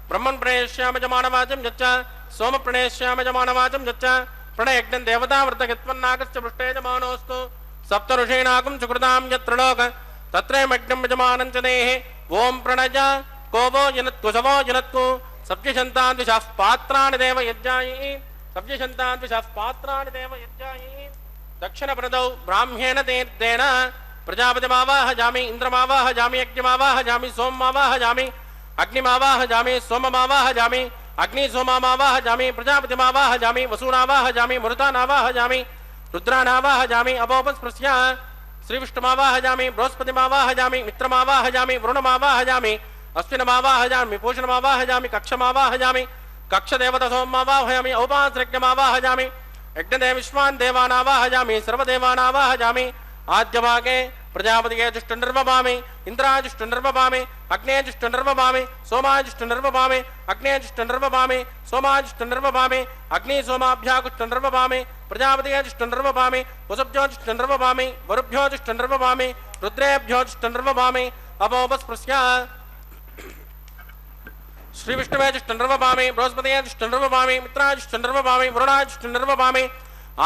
బ్రహ్మన్ ప్రణేష్యామజమానవాచం యచ్చ సోమ ప్రణేష్యామజమానవాచం యచ్చ ప్రణయజ్ఞం దేవతావృతకిత్వన్నాగస్య పృష్టేజమానోస్తు. సప్త ఋషీనాగం సుకృతాం యత్ర లోక तत्रैमग्नं यजमानं च देहे ओम प्रणज कोवो जनत्वु शवो जनत्वु सब्जशन्तान् द्विषः पात्राणि देव यज्ञायै सब्जशन्तान् द्विषः पात्राणि देव यज्ञायै दक्षिणप्रदौ ब्राह्म्येण तीर्थेन प्रजापतिमावाहयामि इन्द्रमावाहयामि यज्ञमावाहयामि सोममावाहयामि अग्निमावाहयामि सोममावाहयामि अग्निसोममावाहयामि प्रजापतिमावाहयामि वसूनावाहयामि मरुतानावाहयामि रुद्रानावाहयामि अपोपस्पृश्य श्रीविष्णुमावाहयामि बृहस्पतिमावाहयामि मित्रमावाहयामि वरुणमावाहयामि अश्विनमावाहयामि पूषणमावाहयामि कक्षमावाहयामि कक्षदेवतसोममावाहयामि औपासृज्ञमावाहयामि यज्ञदेव विश्वान् देवानावाहयामि सर्वदेवानावाहयामि आद्यभागे प्रजापतिगे जुष्टुर्वपामि इन्द्राजुष्टुर्वपामि अग्नेजुष्टुर्वपामि सोमाजुष्टुर्वपामि अग्नेजुष्टुर्वपामि सोमाजुष्टुर्वपामि अग्निसोमाभ्याकुष्टुर्वपामि प्रजापतिगेजुष्टुर्वपामि वसुभ्योजुष्टुर्वपामि वरुभ्योजुष्टुर्वपामि रुद्रेभ्योजुष्टुर्वपामि अपोपस्पृश्य श्रीविष्णुवेजुष्टुर्वपामि बृहस्पतिगेजुष्टुर्वपामि मित्राजुष्टुर्वपामि वरुणाजुष्टुर्वपामि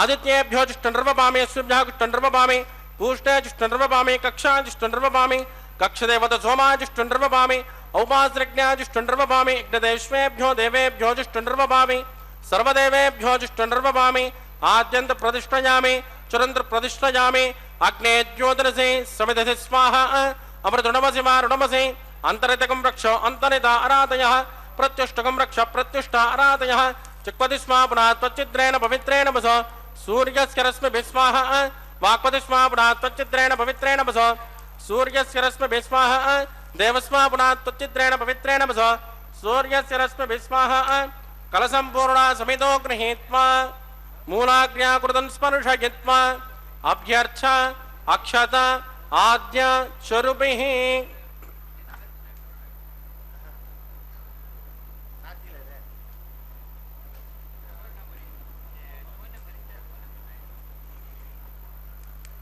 आदित्येभ्योजुष्टुर्वपामि अश्विभ्याकुष्टुर्वपामि पूष्णेजुष्टुर्वपामि कक्षाजुष्टुर्वपामि कक्षदेवत सोमाजुष्टुर्वपामि औपासृज्ञाजुष्टुर्वपामि यज्ञदेवेभ्यो देवेभ्योजुष्टुर्वपामि सर्वदेवेभ्योजुष्टुर्वपामि आद्यन्त प्रतिष्ठयामि चुरन्त्र प्रतिष्ठयामि अग्ने ज्योतिरसि समिधसि स्वाहा अमृतुणमसि वारुणमसि अन्तरितकं रक्ष अन्तरिता आराधयः प्रत्युष्टकं रक्ष प्रत्युष्ट आराधयः चिक्पति स्मा पुनः त्वच्चिद्रेण पवित्रेण वस सूर्यस्य रश्मिभिः स्वाहा वाक्पति स्मा पुनः त्वच्चिद्रेण पवित्रेण वस सूर्यस्य रश्मिभिः स्वाहा देवस्मा पुनः त्वच्चिद्रेण पवित्रेण वस सूर्यस्य रश्मिभिः स्वाहा कलसम्पूर्णा समितो गृहीत्वा मूलाग्न्याकृतं स्पर्शयित्वा अभ्यर्च अक्षत आद्य स्वरूपिः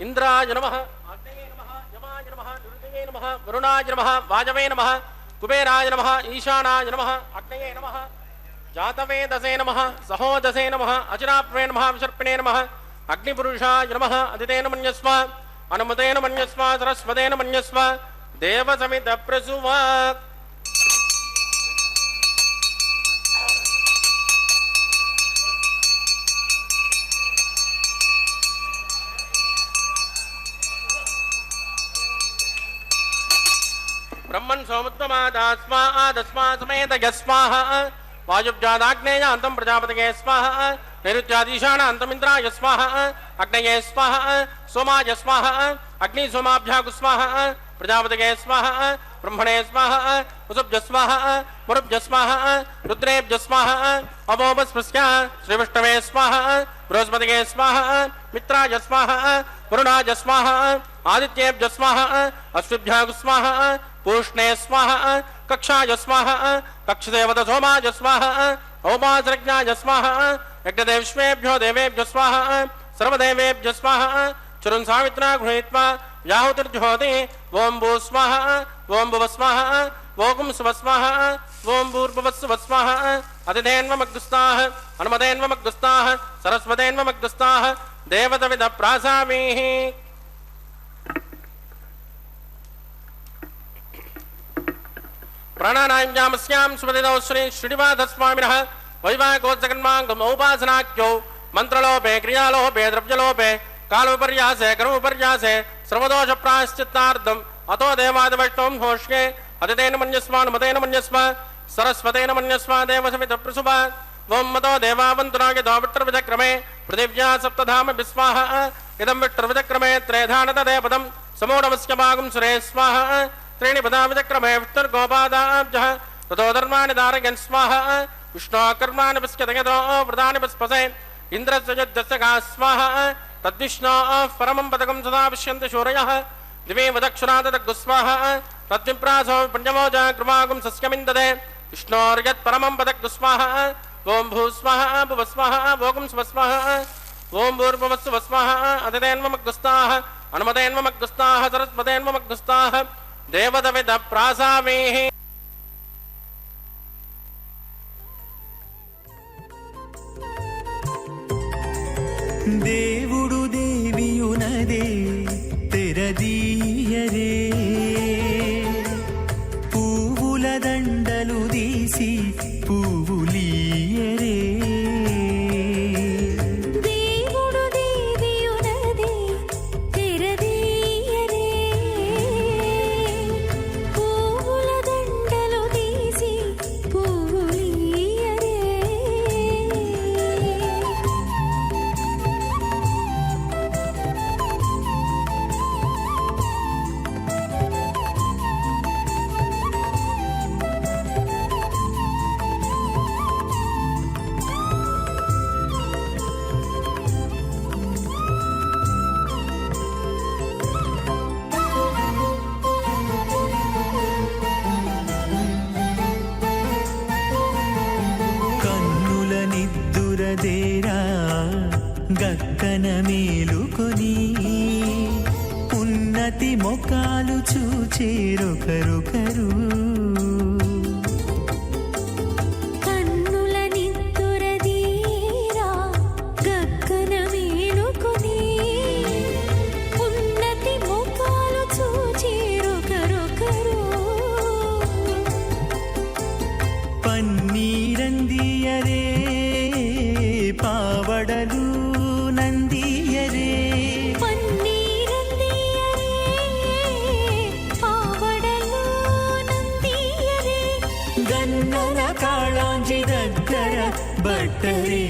इंद्राय नमः अग्नये नमः यमाय नमः निरुतये नमः वरुणाय नमः वाजवे नमः कुबेराय नमः ईशानाय नमः अग्नये नमः जातवेदसे नमः सहोदसे नमः अचिराप्वे नमः विसर्पिणे नमः अग्निपुरुषाय नमः अदितेन मन्यस्व अनुमतेन मन्यस्व सरस्वतेन मन्यस्व देवसमितप्रसुवा ब्रह्मन् सोमुत्तमादास्मा समेत यस्वाः वायुव्यादाग्नेयान्तं प्रजापतये स्वाहा नैऋत्यादीशानान्तम् इन्द्राय स्वाहा अग्नये स्वाहा सोमाय स्वाहा अग्निसोमाभ्यागु स्वाहा प्रजापतये स्वाहा ब्रह्मणे स्वाहा वसुभ्य स्वाहा मरुभ्य स्वाहा रुद्रेभ्य स्वाहा अवोपस्पृश्य श्रीविष्णवे स्वाहा बृहस्पतये स्वाहा मित्राय स्वाहा वरुणाय स्वाहा आदित्येभ्य स्वाहा अश्विभ्यागु स्वाहा पूष्णे स्वाहा कक्षाय स्वाहा कक्षदेवत सोमाय स्वाहा औपासृज्ञाय स्वाहा यज्ञदेवेभ्यो देवेभ्यो स्वाहा सर्वदेवेभ्य स्वाहा चरुन् सावित्रा गृहीत्वा याहुतिर्जुहोति ओं भू स्वाहा ओं भुव स्वाहा ओं सुव स्वाहा ओं भूर्भुवस्सुव स्वाहा अतिथेन्वमग्गुस्ताः अनुमतेन्वमग्गुस्ताः सरस्वतेन्वमग्गुस्ताः देवतविद प्रासामीः प्राणानायामस्यां सुमतिदौ श्री श्रीनिवासस्वामिनः वैवाहिकोत्सकन्माङ्गमौपासनाख्यौ मंत्रलोपे क्रियालोपे द्रव्यलोपे कालोपर्यासे कर्मोपर्यासे सर्वदोषप्रायश्चित्तार्थम् अतो देवादिवैष्णवं घोष्ये अतिथेन मन्यस्वानुमतेन मन्यस्व सरस्वतेन मन्यस्व देवसमितप्रसुभा वं मतो देवावन्तुनागितो विट्टर्विचक्रमे पृथिव्या सप्तधाम विस्वाहा इदं विट्टर्विचक्रमे त्रेधानतदेपदं समूढमस्य भागं सुरे स्वाहा त्रीणि पदा विचक्रमे विष्णुर्गोपादाब्जः ततो धर्माणि धारयन् स्वाहा विष्णोः कर्माणि पश्यतयतो व्रतानि पस्पसे इन्द्रस्य युद्धस्य का स्वाहा तद्विष्णोः परमं पदकं सदा पश्यन्ति शूरयः दिवे वदक्षुरादग्गुस्वाहा तद्विप्रासो पुण्यमोजा कृपागुं सस्यमिन्ददे विष्णोर्यत् परमं पदग्गुस्वाहा ओं भूस्वाहा भुवस्वाहा भोगुं स्वस्वाहा ओं भूर्भुवस्सुवस्वाहा अतिथेन्वमग्गुस्ताः अनुमतेन्वमग्गुस्ताः सरस्वतेन्वमग्गुस्ताः देवदविद प्रासामीः దేవుడు దేవియునదే తెరది తెరదీయరే పువ్వుల దండలు తీసి పువ్వులీయరే దేవుడు దేవియునదే తెరదీయరే పువ్వుల దండలు తీసి పువ్వులీయరే కన్నుల నిద్దురదేరా గక్కన మేలుకొని ఉన్నతి మొకాలు చూచేరొకరొకరు కన్నుల నిద్దురదీరా గక్కన మేలుకొని ఉన్నతి ముఖాలు చూచేరొకరొకరు పన్నీరందియరే పావడలు నందియరే పన్నీరందియరే పావడలు నందియరే గన్నల కాళాంజి దగ్గర బట్టరే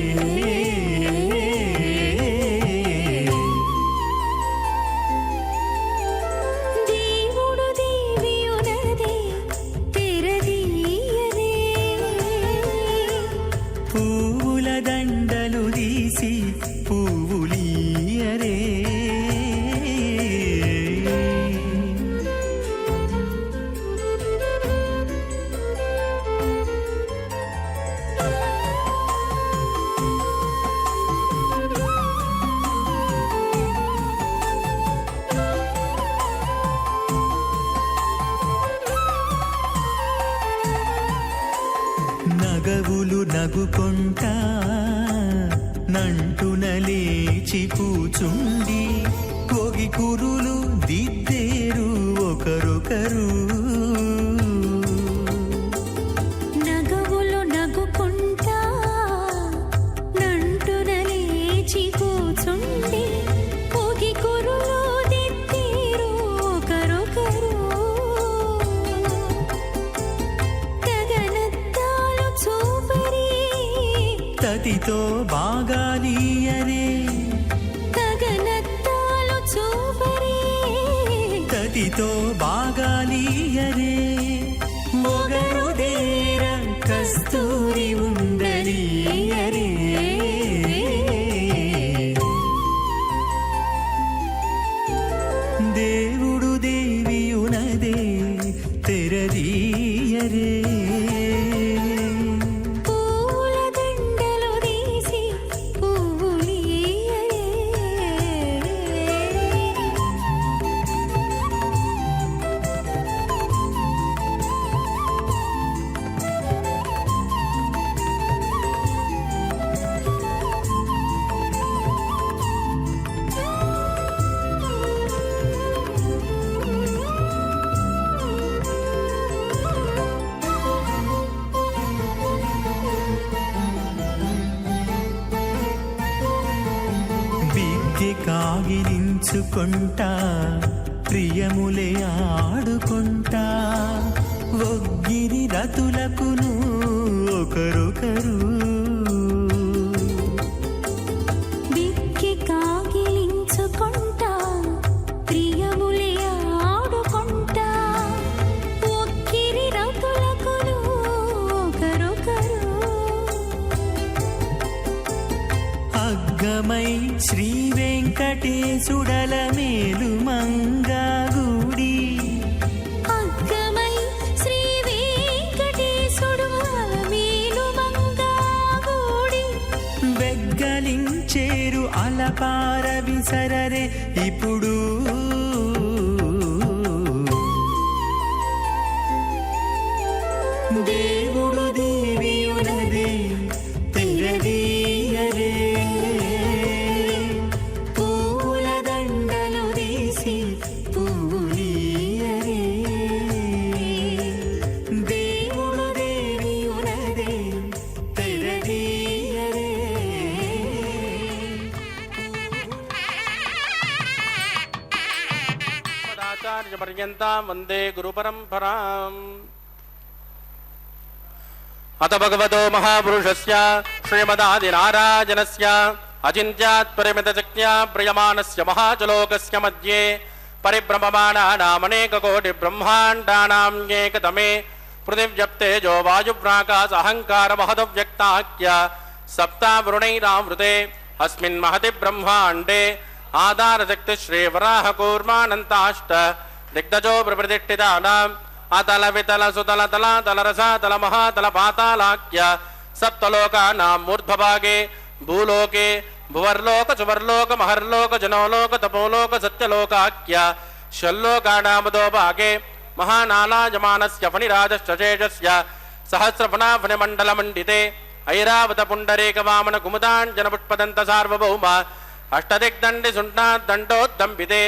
దేవుడు దేవియునదే తెరదీయరే పువ్వుల దండలు తీసి పువ్వులీయరే నగవులు నగుకొంటా నంటున లేచి కూచుండి కోగి కురులు దిద్దేరు ఒకరొకరు నగవులు నగుకుంటా నంటున లేచి కూచుండి పోగి కురులు దిద్దేరు ఒకరొకరు గగనత్తాలు చూపరి తతితో బాగాలీయరే గగనత్తాలు చూపరి తతితో బాగాలీయరే మొగరు దేర కస్తూరి ఉండలీయరే దేవుడు దేవియునదే తెరదీయరే పూల దండలు తీసి పువ్వులీయరే బిగ్గి కాగిలించుకుంటా ప్రియములే ఆడుకుంటా ఒగ్గిరి రతులకును ఒకరొకరు బిక్కి కాగిలించుకుంటా ప్రియములే ఆడుకుంటా ఒక్కిరి రతులకును ఒకరొకరు అగ్గమై శ్రీ వెంకటేశుడల మేలు మంగాగుడి అగ్గమై శ్రీ వెంకటేశుడు మేలు మంగాగూడి వెగ్గలించేరు అలపార విసరరే ఇప్పుడు దేవుడు దేవియునదే తెరదీయరే పూల దండలు తీసి अस्मदाचार्यपर्यन्तां वन्दे गुरुपरम्पराम्। अथ भगवतो महापुरुषस्य श्रीमदादिनारायणस्य अचिन्त्यात् परिमितशक्त्या प्रयमानस्य महाचलोकस्य मध्ये परिभ्रममाणानामनेककोटिब्रह्माण्डानां एकतमे पृथिव्यप्तेजो वायुप्राकाश अहङ्कारमहदव्यक्ताख्य सप्तावरुणैरावृते अस्मिन् महति ब्रह्माण्डे आधारशक्ति श्रीवराहकूर्मानन्ताष्ट दिग्गजो प्रप्रतिष्ठितानाम् अतल वितल सुतल तलातल रसातल महातल पातालाख्य सप्तलोकानां मूर्ध्वभागे भूलोके भुवर्लोक सुवर्लोक महर्लोक जनोलोक तपोलोक सत्यलोकाख्य षल्लोकानामदो भागे महानालायमानस्य फणिराजश्च शेषस्य सहस्रफणाफणिमण्डलमण्डिते ऐरावत पुण्डरीक वामन कुमुदाञ्जन पुष्पदन्त सार्वभौम अष्टदिग्दण्डि सुण्डाद्दण्डोद्दम्बिते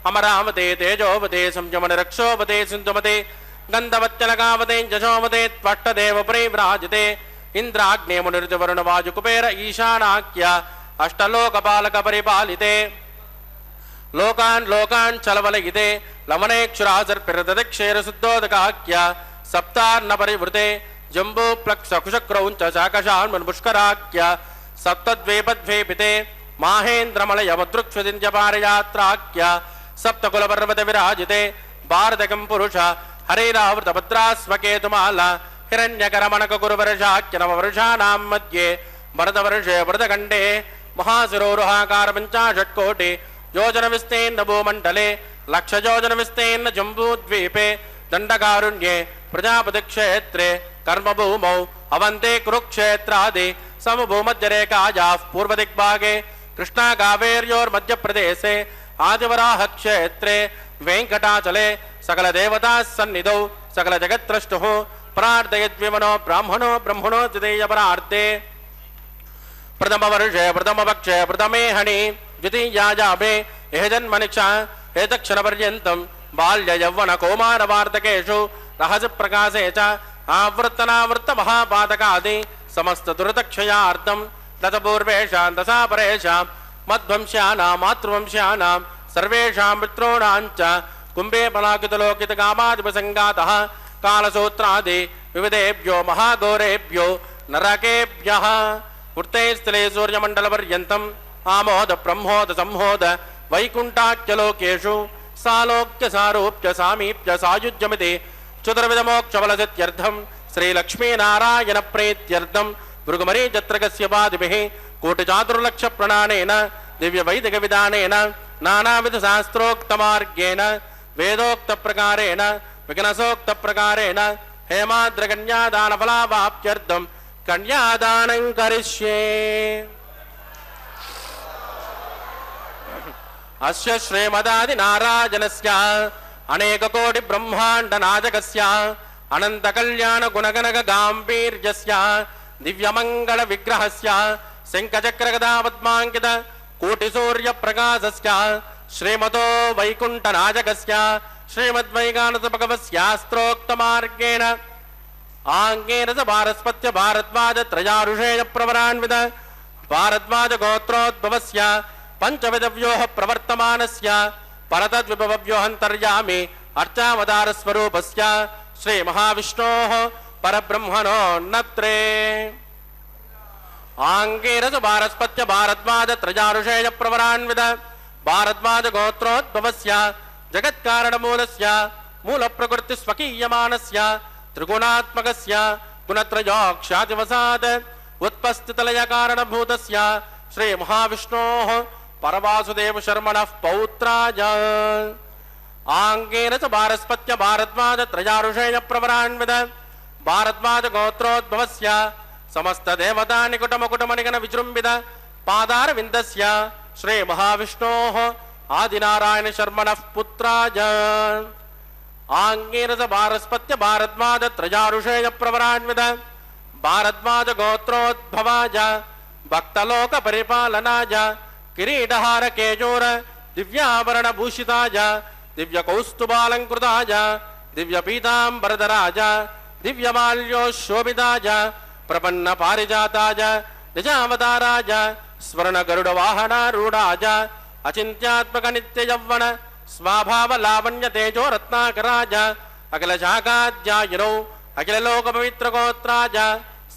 अमरावते तेजोवते संयमन रक्षोवते सिन्धुमते गन्धवत्यलकावते जशोवते त्वष्टदेव परिव्राजिते इन्द्राग्ने मुनिर्जवरुण वायुकुबेर ईशानाख्य अष्टलोकपालक परिपालिते लोकान् लोकान् चलवलयिते लवनेक्षुरासर्पिरदक्षेरशुद्धोदकाख्य सप्तार्न परिवृते जम्बूप्लक्षकुशक्रौञ्च शाकशान्मन्पुष्कराख्य सप्तद्वीपद्वीपिते माहेन्द्रमलयमदृक्षुदिन्यपारयात्राख्य सप्तकुलपर्वत विराजिते भारतकं पुरुष हरिरावृतभद्रास्वकेतुमाला हिरण्यकरमणकगुरुवर्षाख्य नववर्षाणां मध्ये भरतवर्षे भरतखण्डे महाशिरोरुहाकार 50 कोटि योजन विस्तीर्ण भूमण्डले लक्षयोजन विस्तीर्ण जम्बूद्वीपे दण्डकारुण्ये प्रजापति क्षेत्रे कर्मभूमौ अवन्ते कुरुक्षेत्रादि समभूमध्यरेखायाः पूर्वदिग्भागे कृष्णा कावेर्योर्मध्यप्रदेशे आदिवराह क्षेत्रे वेङ्कटाचले सकल देवता सन्निधौ सकल जगत्त्रष्टुः प्रार्थयद्विमनो ब्राह्मणो ब्रह्मणो द्वितीयपरार्थे प्रथमवर्षे प्रथमपक्षे प्रथमे हणि द्वितीयायामे यह जन्मनिक्षा एतक्षणपर्यन्तं बाल्य यौवन कौमार वार्तकेषु रहस्य प्रकाशे च आवृत्तनावृत्त महापातकादि समस्त दुरितक्षयार्थं दशपूर्वेषां दशापरेषां मध्वंश्यानां मातृवंश्यानां सर्वेषां पितॄणां च कुम्भे पलाकितलोकितकामादिपसङ्गातः कालसूत्रादि विविधेभ्यो महाघोरेभ्यो नरकेभ्यः वृत्ते स्थले सूर्यमण्डलपर्यन्तम् आमोद ब्रह्मोद संहोद वैकुण्ठाख्यलोकेषु सालोक्य सारूप्य सामीप्य सायुज्यमिति चतुर्विधमोक्षफलसिद्ध्यर्थं श्रीलक्ष्मीनारायण प्रीत्यर्थं भृगुमरी जत्रगस्य पादिभिः कोटिचातुर्लक्षप्रणानेन दिव्यवैदिकविधानेन नानाविधशास्त्रोक्तमार्गेण वेदोक्तप्रकारेण विघ्नसोक्तप्रकारेण हेमाद्रकन्यादानफलावाप्त्यर्थं कन्यादानं करिष्ये। अस्य श्रीमदादिनारायणस्य अनेककोटि ब्रह्माण्ड नायकस्य अनंत कल्याण गुणगणक गांभीर्यस्य दिव्यमंगल विग्रहस्य शंखचक्र गदा पद्मांकित कोटिसूर्य प्रकाशस्य श्रीमतो वैकुंठ नायकस्य श्रीमद्वैगानस भगवस्यास्त्रोक्त मार्गेण आंगेन च भारस्पत्य भारद्वाज त्रयारुषेय प्रवरान्वित भारद्वाज गोत्रोद्भवस्य पंचविधव्योः प्रवर्तमानस्य परतद्विभवव्योऽन्तर्यामि अर्चावतार स्वरूपस्य श्री महाविष्णोः परब्रह्मणो नत्रे आंगेरस भारस्पत्य भारद्वाज त्रयारुषेय प्रवरान्वित भारद्वाज गोत्रोद्भवस्य जगत्कारणमूलस्य मूलप्रकृति स्वकीयमानस्य त्रिगुणात्मकस्य गुणत्रयोक्षादिवसात् उत्पस्थितलय कारणभूतस्य श्री महाविष्णोः परवासुदेव शर्मणः पौत्राय आंगेन च भारस्पत्य भारद्वाज त्रयारुषेय प्रवरान्वित भारद्वाज गोत्रोद्भवस्य समस्त देवता निकुटमकुटमनिगण विजृंभित पादारविन्दस्य श्री महाविष्णोः आदिनारायण शर्मणः पुत्राय आंगेन च भारस्पत्य भारद्वाज त्रयारुषेय प्रवरान्वित भारद्वाज गोत्रोद्भवाय भक्तलोक परिपालनाय किरीटहार केजोर दिव्याभरण भूषिताय दिव्य कौस्तुभालंकृताय दिव्य पीतांबरधराय दिव्यमाल्योशोभिताय प्रपन्न पारिजाताय निजावताराय स्वर्ण गरुड़ वाहनारूढ़ाय अचिंत्यात्मक नित्य यौवन స్వాభావ లావణ్య తేజో రత్నాకరాజ అఖిల శాఖాధ్యాయునౌ అఖిల లోక పవిత్ర గోత్రాజ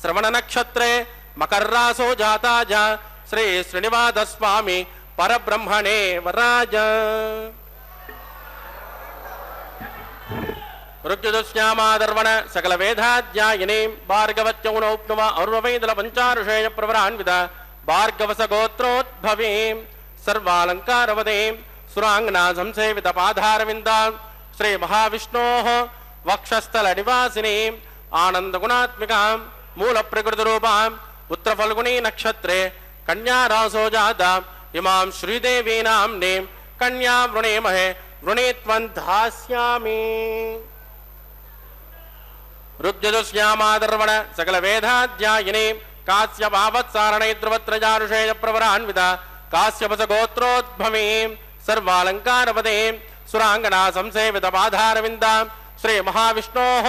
శ్రవణ నక్షత్రే మకర్రాసో జాతాజ శ్రీ శ్రీనివాస స్వామి పరబ్రహ్మణే వరాజ ఋగ్యదుశ్యామాదర్వణ సకల వేదాధ్యాయిని భార్గవత్యౌనౌప్నవ ఔర్వవైదల పంచారుషేయ ప్రవరాన్విత భార్గవస గోత్రోద్భవీం సర్వాలంకారవదీం సురాంగనా సంసేవిత పాదారవిందా శ్రీ మహావిష్ణోః వక్షస్థల నివాసినీం ఆనందగుణాత్మికాం మూల ప్రకృతి రూపాం ఉత్తరఫల్గుణీ నక్షత్రే కన్యారాసో జాత ఇమాం శ్రీదేవీ నామ్నీం కన్యా వృణేమహే వృణీత్వం ధాస్యామి ఋగ్యదుశ్యామాదర్వణ సకల వేదాధ్యాయిని కాశ్యపావత్సారణై ధ్రువత్రజారుషేయ ప్రవరాన్విత కాశ్యపస గోత్రోద్భవీం సర్వాలంకారవదీం సురాంగనా సంసేవిత పాదారవిందా శ్రీ మహావిష్ణోః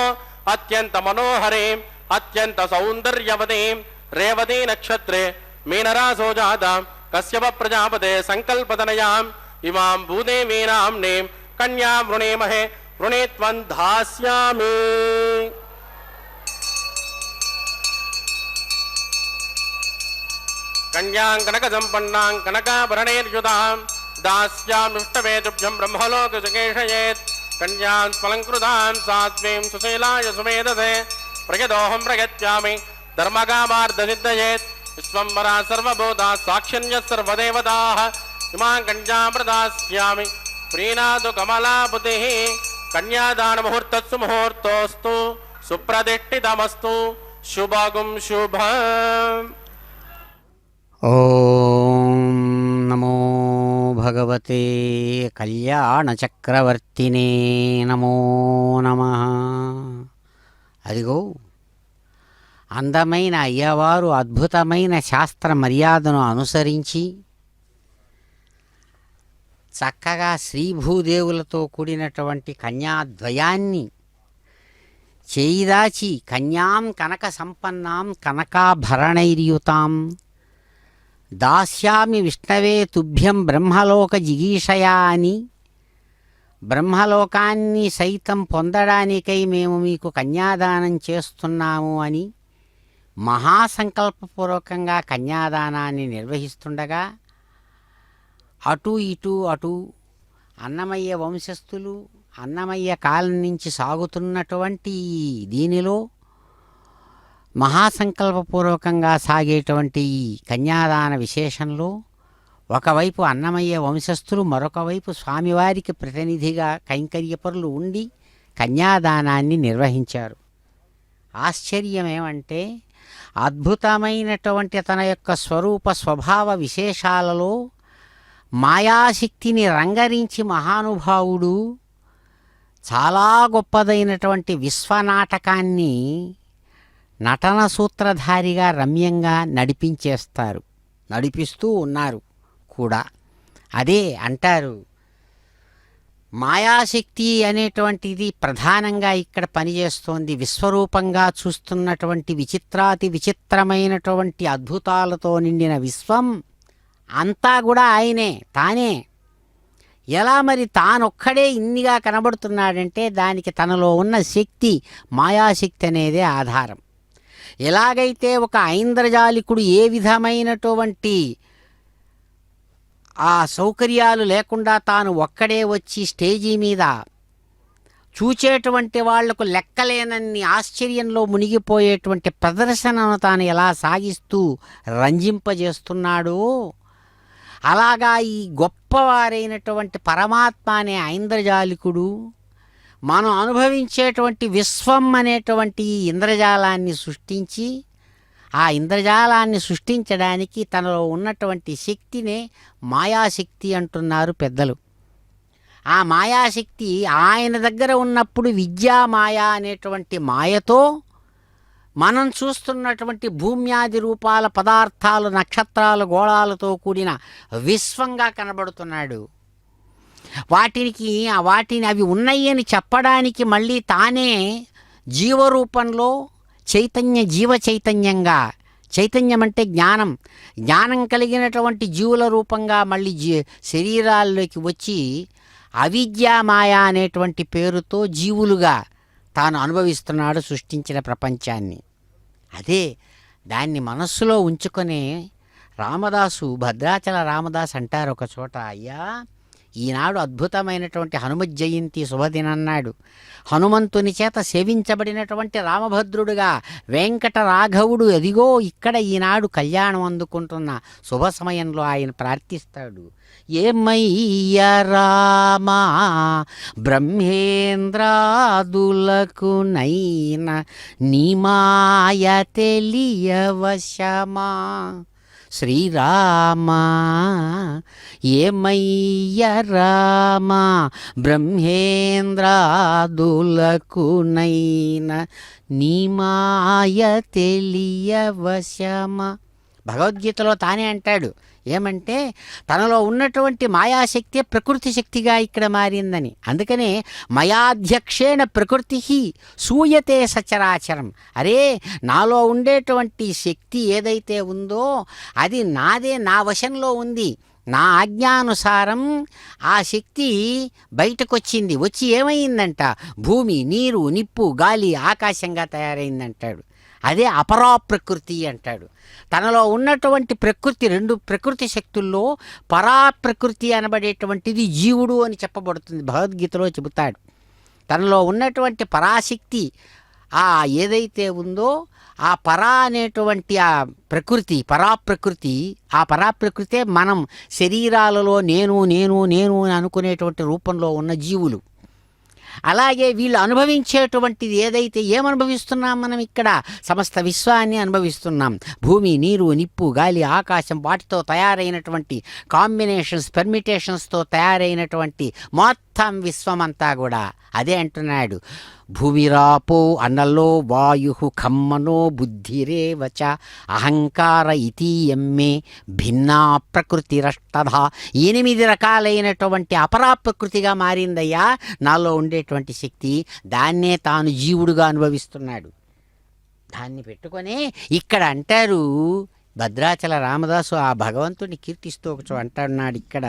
అత్యంత మనోహరీం అత్యంత సౌందర్యవతీం రేవతీ నక్షత్రే మీనరాసో జాత కశ్యప ప్రజాపతే సంకల్పతనయాం ఇమాం భూదేవీ నామ్నీం కన్యా వృణేమహే వృణీత్వం ధాస్యామి కన్యాం కనక సంపన్నాం కనకాభరణైర్యుతాం దాస్యామిష్టవే తుభ్యం బ్రహ్మలోక సుకేషయేత్ కన్యాం స్మలంకృతాం సాత్వీం సుశీలాయ సుమేధసే ప్రయదోహం ప్రయత్యామి ధర్మకామార్థసిద్ధయేత్ విశ్వంబరా సర్వభూతా సాక్షిణ్యः సర్వదేవతాః ఇమాం కన్యాం ప్రదాస్యామి ప్రీణాదు కమలాబుధిః కన్యాదాన ముహూర్తస్సు ముహూర్తోస్తు సుప్రతిష్ఠితమస్తు శుభగుం శుభం. ఓం నమో భగవతే కళ్యాణచక్రవర్తినే నమో నమః. అదిగో అందమైన అయ్యవారు అద్భుతమైన శాస్త్ర మర్యాదను అనుసరించి చక్కగా శ్రీభూదేవులతో కూడినటువంటి కన్యాద్వయాన్ని చేయిదాచి కన్యాం కనక సంపన్నాం కనకాభరణైర్యుతాం దాస్యామి విష్ణవే తుభ్యం బ్రహ్మలోక జిగీషయా అని, బ్రహ్మలోకాన్ని సైతం పొందడానికై మేము మీకు కన్యాదానం చేస్తున్నాము అని మహాసంకల్పపూర్వకంగా కన్యాదానాన్ని నిర్వహిస్తుండగా అటు అన్నమయ్య వంశస్థులు అన్నమయ్య కాలం నుంచి సాగుతున్నటువంటి దీనిలో మహాసంకల్పపూర్వకంగా సాగేటువంటి ఈ కన్యాదాన విశేషంలో ఒకవైపు అన్నమయ్య వంశస్థులు, మరొక వైపు స్వామివారికి ప్రతినిధిగా కైంకర్యపరులు ఉండి కన్యాదానాన్ని నిర్వహించారు. ఆశ్చర్యం ఏమంటే అద్భుతమైనటువంటి తన యొక్క స్వరూప స్వభావ విశేషాలలో మాయాశక్తిని రంగరించి మహానుభావుడు చాలా గొప్పదైనటువంటి విశ్వనాటకాన్ని నటన సూత్రధారిగా రమ్యంగా నడిపిస్తూ ఉన్నారు కూడా. అదే అంటారు, మాయాశక్తి అనేటువంటిది ప్రధానంగా ఇక్కడ పనిచేస్తోంది. విశ్వరూపంగా చూస్తున్నటువంటి విచిత్రాతి విచిత్రమైనటువంటి అద్భుతాలతో నిండిన విశ్వం అంతా కూడా ఆయనే, తానే. ఎలా మరి తానొక్కడే ఇన్నిగా కనబడుతున్నాడంటే దానికి తనలో ఉన్న శక్తి, మాయాశక్తి అనేదే ఆధారం. ఎలాగైతే ఒక ఐంద్రజాలికుడు ఏ విధమైనటువంటి ఆ సౌకర్యాలు లేకుండా తాను ఒక్కడే వచ్చి స్టేజీ మీద చూచేటువంటి వాళ్లకు లెక్కలేనన్ని ఆశ్చర్యంలో మునిగిపోయేటువంటి ప్రదర్శనను తాను ఎలా సాగిస్తూ రంజింపజేస్తున్నాడో, అలాగా ఈ గొప్పవారైనటువంటి పరమాత్మ అనే ఐంద్రజాలికుడు మనం అనుభవించేటువంటి విశ్వం అనేటువంటి ఇంద్రజాలాన్ని సృష్టించి, ఆ ఇంద్రజాలాన్ని సృష్టించడానికి తనలో ఉన్నటువంటి శక్తినే మాయాశక్తి అంటున్నారు పెద్దలు. ఆ మాయాశక్తి ఆయన దగ్గర ఉన్నప్పుడు విద్యామాయ అనేటువంటి మాయతో మనం చూస్తున్నటువంటి భూమ్యాది రూపాల పదార్థాలు, నక్షత్రాలు, గోళాలతో కూడిన విశ్వంగా కనబడుతున్నాడు. వాటిని అవి ఉన్నాయని చెప్పడానికి మళ్ళీ తానే జీవరూపంలో జీవ చైతన్యంగా, చైతన్యం అంటే జ్ఞానం కలిగినటువంటి జీవుల రూపంగా మళ్ళీ శరీరాల్లోకి వచ్చి అవిద్యామాయ అనేటువంటి పేరుతో జీవులుగా తాను అనుభవిస్తున్నాడు సృష్టించిన ప్రపంచాన్ని. అదే దాన్ని మనస్సులో ఉంచుకొని రామదాసు, భద్రాచల రామదాస్ అంటారు ఒక చోట, అయ్యా ఈనాడు అద్భుతమైనటువంటి హనుమత్ జయంతి శుభదినన్నాడు. హనుమంతుని చేత సేవించబడినటువంటి రామభద్రుడుగా వెంకట రాఘవుడు అదిగో ఇక్కడ ఈనాడు కళ్యాణం అందుకుంటున్న శుభ సమయంలో ఆయన ప్రార్థిస్తాడు, ఏమయ్య రామా బ్రహ్మేంద్రాదులకు నైన నీ మాయ తెలియవశమా, శ్రీరామా ఏమయ్య రామా బ్రహ్మేంద్రాదులకు నైన నీ మాయ తెలియవశమా. భగవద్గీతలో తానే అంటాడు, ఏమంటే తనలో ఉన్నటువంటి మాయాశక్తి ప్రకృతి శక్తిగా ఇక్కడ మారిందని. అందుకనే మయాధ్యక్షేణ ప్రకృతి సూయతే సచరాచరం. అరే నాలో ఉండేటువంటి శక్తి ఏదైతే ఉందో అది నాదే, నా వశంలో ఉంది. నా ఆజ్ఞానుసారం ఆ శక్తి బయటకొచ్చింది. వచ్చి ఏమైందంట, భూమి, నీరు, నిప్పు, గాలి, ఆకాశంగా తయారైందంటాడు. అదే అపరా ప్రకృతి అంటాడు. తనలో ఉన్నటువంటి ప్రకృతి, రెండు ప్రకృతి శక్తుల్లో పరాప్రకృతి అనబడేటువంటిది జీవుడు అని చెప్పబడుతుంది. భగవద్గీతలో చెబుతాడు. తనలో ఉన్నటువంటి పరాశక్తి ఏదైతే ఉందో ఆ పరా అనేటువంటి ఆ ప్రకృతి, పరాప్రకృతి, ఆ పరాప్రకృతే మనం శరీరాలలో నేను నేను నేను అని అనుకునేటువంటి రూపంలో ఉన్న జీవులు. అలాగే వీళ్ళు అనుభవించేటువంటిది ఏదైతే ఏమనుభవిస్తున్నాం మనం ఇక్కడ, సమస్త విశ్వాన్ని అనుభవిస్తున్నాం. భూమి, నీరు, నిప్పు, గాలి, ఆకాశం, వాటితో తయారైనటువంటి కాంబినేషన్స్, పెర్మిటేషన్స్తో తయారైనటువంటి మొత్తం విశ్వమంతా కూడా అదే అంటున్నాడు. భూమిరాపో అన్నల్లో వాయు ఖమ్మనో బుద్ధిరేవచ అహంకార ఇతీయమ్మే భిన్నా ప్రకృతిరష్టధ. 8 రకాలైనటువంటి అపరాప్రకృతిగా మారిందయ్యా నాలో ఉండేటువంటి శక్తి. దాన్నే తాను జీవుడుగా అనుభవిస్తున్నాడు. దాన్ని పెట్టుకొనే ఇక్కడ అంటారు భద్రాచల రామదాసు ఆ భగవంతుడిని కీర్తిస్తూ ఒకచో అంటున్నాడు ఇక్కడ,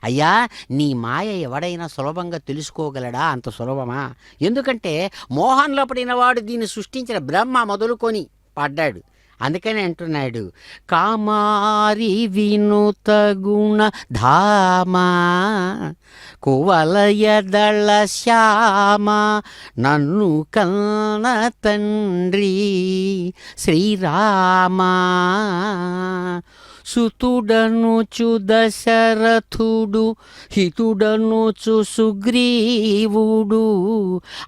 అయ్యా నీ మాయ ఎవడైనా సులభంగా తెలుసుకోగలడా? అంత సులభమా? ఎందుకంటే మోహంలో పడినవాడు దీన్ని సృష్టించిన బ్రహ్మ మొదలుకొని పడ్డాడు. అందుకని అంటున్నాడు, కామారి వినుత గుణ ధామా కువలయ దళ శ్యామ నన్ను కన్న తండ్రి శ్రీరామా, సుతుడనుచు దశరథుడు హితుడనుచు సుగ్రీవుడు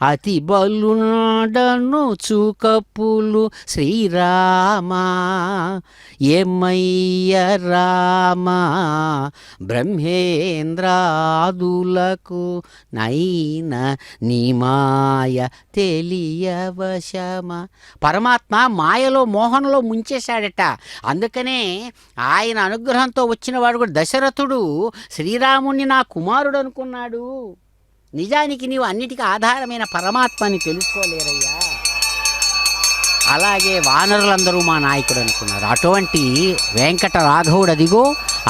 అతి బలునాడనుచు కపులు శ్రీరామా, ఏమయ్య రామా బ్రహ్మేంద్రాదులకు నైన నీ మాయ తెలియవశమా. పరమాత్మ మాయలో మోహంలో ముంచేశాడట. అందుకనే ఆయన అనుగ్రహంతో వచ్చిన వాడు కూడా దశరథుడు శ్రీరాముణ్ణి నా కుమారుడు అనుకున్నాడు. నిజానికి నీవు అన్నిటికీ ఆధారమైన పరమాత్మని తెలుసుకోలేరయ్యా. అలాగే వానరులందరూ మా నాయకుడు అనుకున్నారు. అటువంటి వెంకట రాఘవుడు అదిగో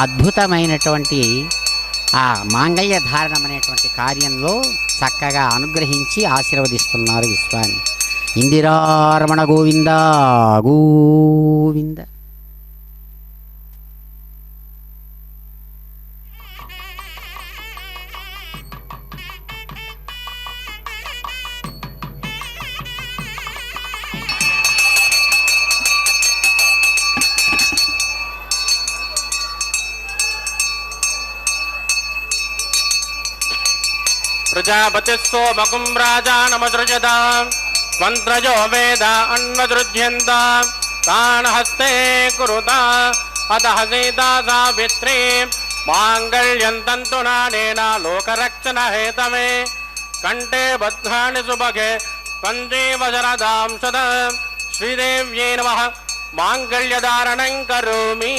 అద్భుతమైనటువంటి ఆ మాంగళ్య ధారణం అనేటువంటి కార్యంలో చక్కగా అనుగ్రహించి ఆశీర్వదిస్తున్నారు విశ్వాన్ని. ఇందిరారమణ గోవింద గోవింద. ప్రజాపతిస్సోమకుం రాజానమసృజత మంత్రజో వేద అన్వసృజ్యంత తాన్ హస్తే కురుత అతః సీతా సావిత్రీ మాంగళ్యం తంతునానేన లోకరక్షణ హేతవే కంఠే బధ్నాని సుభగే పంచీవ శరదాం సద శ్రీదేవ్యై నమః మాంగళ్యధారణం కరోమి.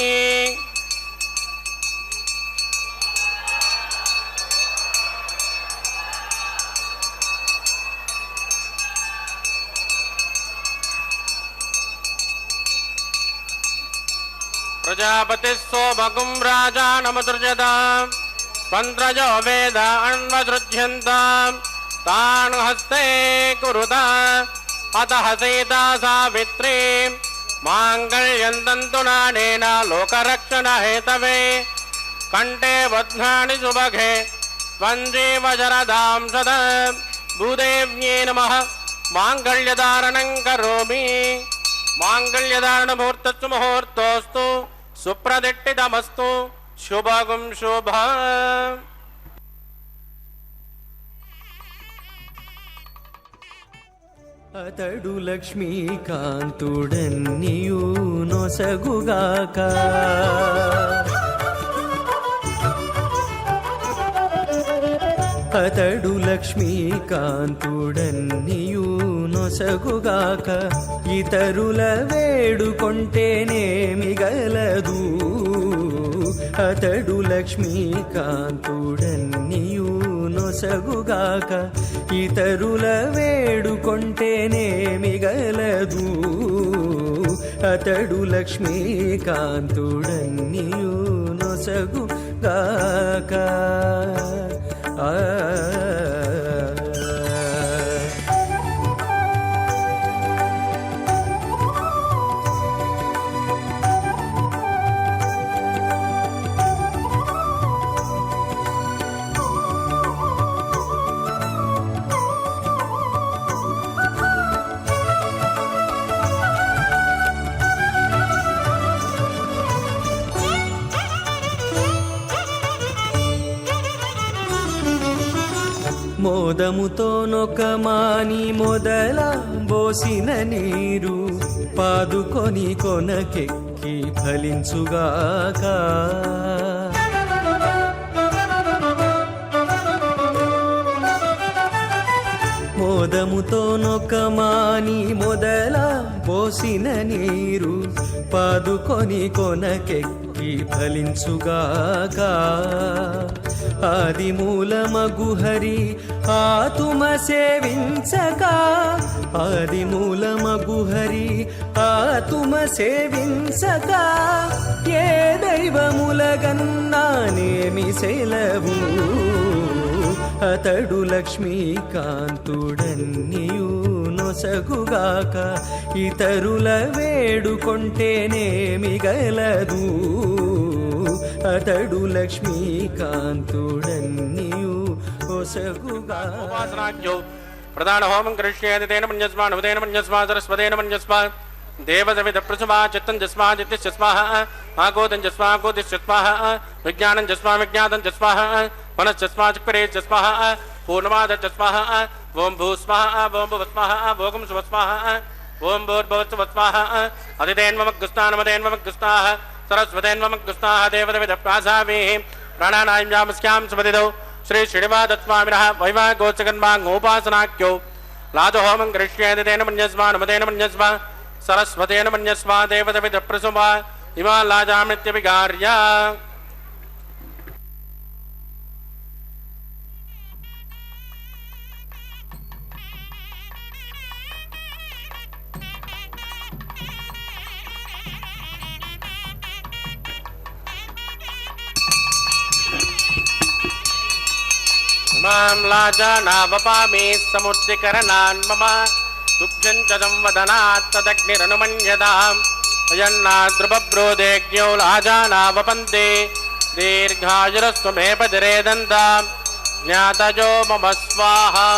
ప్రజాపతిస్సోమకుం రాజానమసృజత त्वन्त्रजो वेद अन्वसृज्यन्ताम् तान् हस्ते कुरुता अतः सीता सावित्री माङ्गल्यं तन्तुनानेन लोकरक्षणहेतवे कण्ठे बध्नानि सुभगे त्वं जीवशरदां सदा भूदेव्यै नमः माङ्गल्यधारणं करोमि माङ्गल्यधारणमुहूर्तस्तु मुहूर्तोऽस्तु सुप्रदिष्टितमस्तु शुभगुं शुभ అతడు లక్ష్మీకాంతుడన్నియు నొసగుగాక అతడు లక్ష్మీకాంతుడన్నియు నొసగుగాక ఇతరుల వేడుకొంటేనే మిగలదు అతడు లక్ష్మీకాంతుడన్నియు నొసగుగాక ఇతరుల వేడుకొంటేనే మిగలదు అతడు లక్ష్మీకాంతుడన్నియు నొసగుగాక మోదముతోనొక మాని మొదల బోసిన నీరు పాదుకొని కొనకెక్కి ఫలించుగాక మోదముతోనొక మాని మొదల పోసిన నీరు పాదుకొని కొనకెక్కి ఫలించుగాక ఆదిమూలమగు హరి ఆతుమ సేవించక ఆదిమూలమగు హరి ఆతుమ సేవించక ఏ దైవములగన్నానేమి సెలవు అతడు లక్ష్మీకాంతుడన్నియు నొసగుగాక ఇతరుల వేడుకొంటేనే మిగలదు అతడు లక్ష్మీకాంతుడన్నియు నొసగుగాక ప్రధాన హోమం కరిష్యేతి తేన మన్యస్మా నవతేన మన్యస్మా సరస్వతేన మన్యస్మా దేవసవిద ప్రసుమా చిత్తం జస్మా చిత్తిస్వాహ ఆగోదం జస్మా గోదిస్వాహ విజ్ఞానం జస్మా విజ్ఞాతం జస్వాహ మనశ్చస్మా చిక్పరే జస్వాహ పూర్ణమాద జస్వాహ ఓం భూస్వాహ ఓం భువస్వాహ భోగం సువస్వాహ ఓం భూర్భువస్వాహ అతిథేన్మమగ్గుస్తానమదేన్మమగ్గుస్తాహ సరస్వతేన్మమగ్గుస్తాహ దేవసవిద ప్రాసామి ప్రాణానాయం యామస్యాం సుపతిదౌ శ్రీ శ్రీనివాసస్వామినః వైవాహోత్సకన్మాంగోపాసనాఖ్యో లాజహోమం కరిష్యేతి తేన మన్యస్మా నమతేన మన్యస్మా సరస్వతేన మన్యస్మా దేవసవిద ప్రసుమా ఇమా లాజామిత్యవిగార్య మాం లాజానావపామి సముద్రికరణాన్ మమ తుభ్యం చ సంవదనాత్ తదగ్నిరనుమన్యతాం అయన్నాద్రుపబ్రోదేజ్ఞో లాజానావపంతే దీర్ఘాయురస్వ మే పదిరేదంతాం జ్ఞాతజో మమ స్వాహా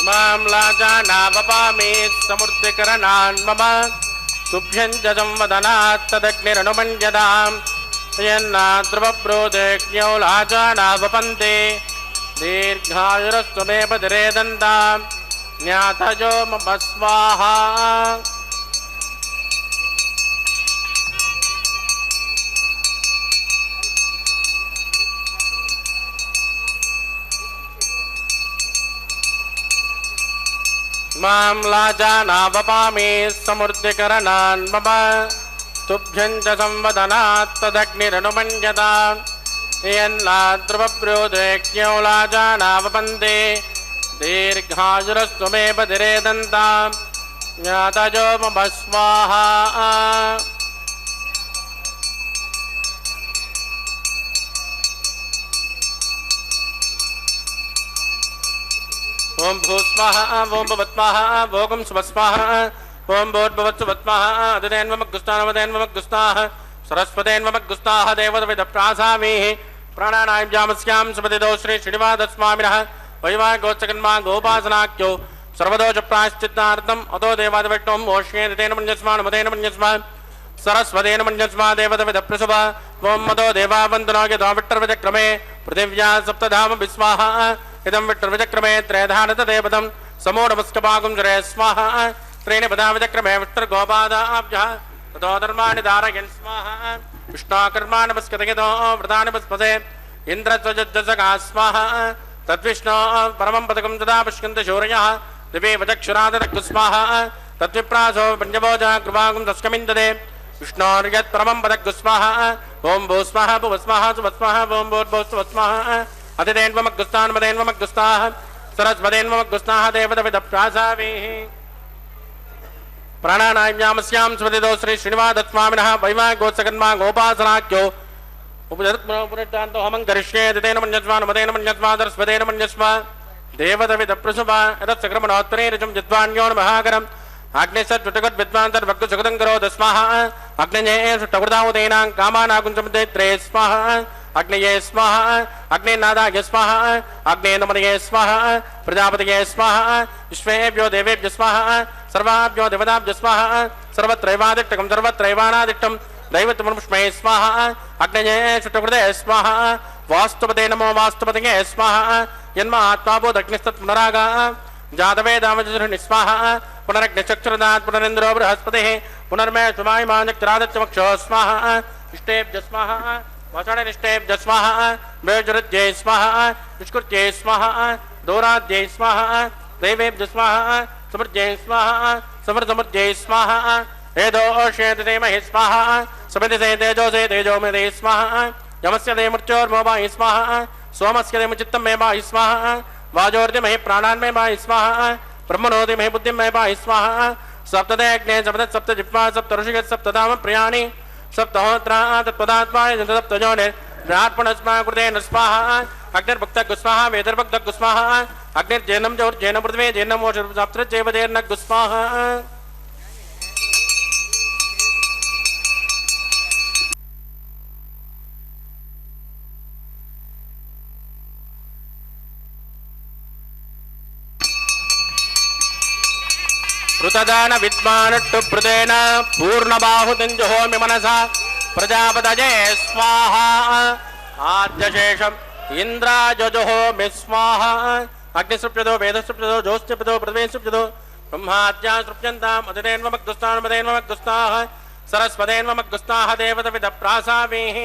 మాం లాజానావపామి సముద్రికరణాన్ మమ తుభ్యం చ సంవదనాత్ తదగ్నిరనుమన్యతాం యన్నాద్రుపబ్రోదేజ్ఞో లాజానావపంతే దీర్ఘాయురస్వ మే పదిరేదంతాం జ్ఞాతజో మమ స్వాహా మాం లాజానావపామి సముద్రికరణాన్ మమ తుభ్యం చ సంవదనాత్ తదగ్నిరనుమన్యతాం यन्लाद्रुवप्रोदेज्ञौलाजानावपन्ते दीर्घायुरस्त्वमे बधिरे दन्तां ज्ञातजो मम स्वाहा ओम भूस्वाहा ओम भवत्वाहा भोगं सुवस्वाहा ओम भूर्भुवत्सुवत्वाहा अदितेन्वमग्गुस्तानवदेन्वमग्गुस्ताः सरस्वतेन्वमग्गुस्ताः देवदविदप्रासामीः प्राणानायं जामस्यां सुपतिदो श्री श्रीनिवासस्वामिनः वैवाहिकोत्सकन्मा गोपासनाख्यो सर्वदोष प्रायश्चित्तार्थम् अतो देवादिविष्णुं मोष्येन तेन मन्यस्मा नमतेन मन्यस्मा सरस्वतेन मन्यस्मा देवदविदप्रसुभ ओम मदो देवावन्दनो यथा विट्टर्विचक्रमे पृथिव्या सप्तधाम विस्वाहा इदं विट्टर्विचक्रमे त्रयधानतदेवतं समो नमस्कपाकुं जरे स्वाहा त्रीणि पदा विचक्रमे विट्टर्गोपादाभ्यः ततो धर्माणि धारयन् स्वाहा विष्णाकर्माणि नमस्कृतयतो व्रतानि पुष्पसे इन्द्रत्वजज्जसका स्वाहा तद्विष्णो परमं पदकं तदा पुष्कन्त शौर्यः दिवे वचक्षुरादरक्तु स्वाहा तद्विप्रासो पञ्चभोजा कृपाकुं तस्कमिन्ददे विष्णोर्यत् परमं पदक्तु स्वाहा ओं भू स्वाहा भुवस्वाहा सुवस्वाहा ओं भूर्भुवस्वाहा अतिदेन्वमग्गुस्तान्मदेन्वमग्गुस्ताः सरस्वदेन्वमग्गुस्ताः देवदविदप्रासावीः प्राणानायम्यामस्यां स्मृतिदो श्री श्रीनिवासस्वामिनः वैवाहिकोत्सकन्मा गोपासनाख्यो उपजत्पुनः होमं करिष्ये दितेन मन्यस्मा नमतेन मन्यस्मा सरस्वतेन मन्यस्मा देवदविदप्रसुभा यतस्सक्रमणोत्तरे ऋचं जिद्वान्यो महाकरम् आग्नेशट्टुटगत् विद्वान्तर्भक्तुसुखदं करोद स्वाहा अग्नये सुट्टकृतावतेनां कामानाकुञ्चमते त्रये स्वाहा अग्नये स्वाहा अग्नेनादाय स्वाहा अग्ने नमनये स्वाहा प्रजापतये स्वाहा विश्वेभ्यो देवेभ्यो स्वाहा सर्वाभ्यो देवताभ्यो स्वाहा सर्वत्रैवादिष्टकं सर्वत्रैवानादिष्टं दैवत्वमुष्मे स्वाहा अग्नये सुट्टकृते स्वाहा वास्तुपते नमो वास्तुपतये स्वाहा यन्मात्माभूदग्निस्तत् पुनरागा जातवेदामजसृणि स्वाहा पुनरग्निचक्षुरदात् पुनरेन्द्रो बृहस्पतिः पुनर्मे सुमायमानक्रादत्यमक्षो स्वाहा इष्टेभ्य स्वाहा वचननिष्ठेभ्य स्वाहा वेजुरुद्ये स्वाहा निष्कृत्ये स्वाहा दोराद्ये स्वाहा देवेभ्य स्वाहा समृद्ये स्वाहा समृद्धमृद्ये स्वाहा एदोषेते महि स्वाहा समितिसे तेजोसे तेजोमेदे स्वाहा यमस्य दे मृत्योर्मोबाहि स्वाहा सोमस्य दे चित्तं मे बाहि स्वाहा वाजोर्दे महि प्राणान् मे बाहि स्वाहा ब्रह्मणोदे महि बुद्धिं मे बाहि स्वाहा सप्तदे अग्ने सप्त जिह्वा सप्त ऋषिः सप्तधाम प्रियाणि सप्तहोत्रा तत्पदात्माय जन्तप्तजोनिर्प्रार्पणस्मा कृतेन स्वाहा अग्निर्भक्तः स्वाहा वेदर्भक्तः स्वाहा अग्निर्जैनं जोर्जैनं पृथ्वी जैनं मोषसप्तचैवदेर्नः स्वाहा कृतदान विद्वानट्टु प्रदेन पूर्णबाहुतिञ्जुहोमि मनसा प्रजापतये स्वाहा आद्यशेषम् इन्द्राजजुहोमि स्वाहा अग्निसृप्यतो वेदसृप्यतो ज्योत्स्यपतो पृथ्वीसृप्यतो ब्रह्माद्या सृप्यन्ताम् अदितेन्वमग्गुस्तान्मदेन्वमग्गुस्ताः सरस्वतेन्वमग्गुस्ताः देवदविदप्रासामीः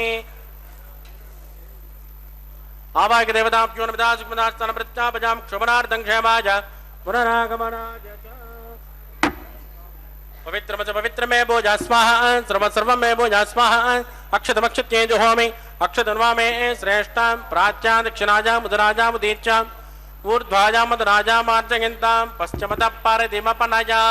आवाह्य देवताभ्यो नमिदास्मदास्तनप्रत्यापजां क्षुमनार्थं क्षेमाय पुनरागमनाय पवित्रमच पवित्रमे भोजा स्वाहा सर्वमे भोजा स्वाहा अक्षतमक्षत्ये जुहोमि अक्षतन्वामे श्रेष्ठां प्राच्यां दक्षिणाजां मुदराजां उदीर्चां ऊर्ध्वाजां मदराजां मार्जयन्तां पश्चिमतः पारदिमपनया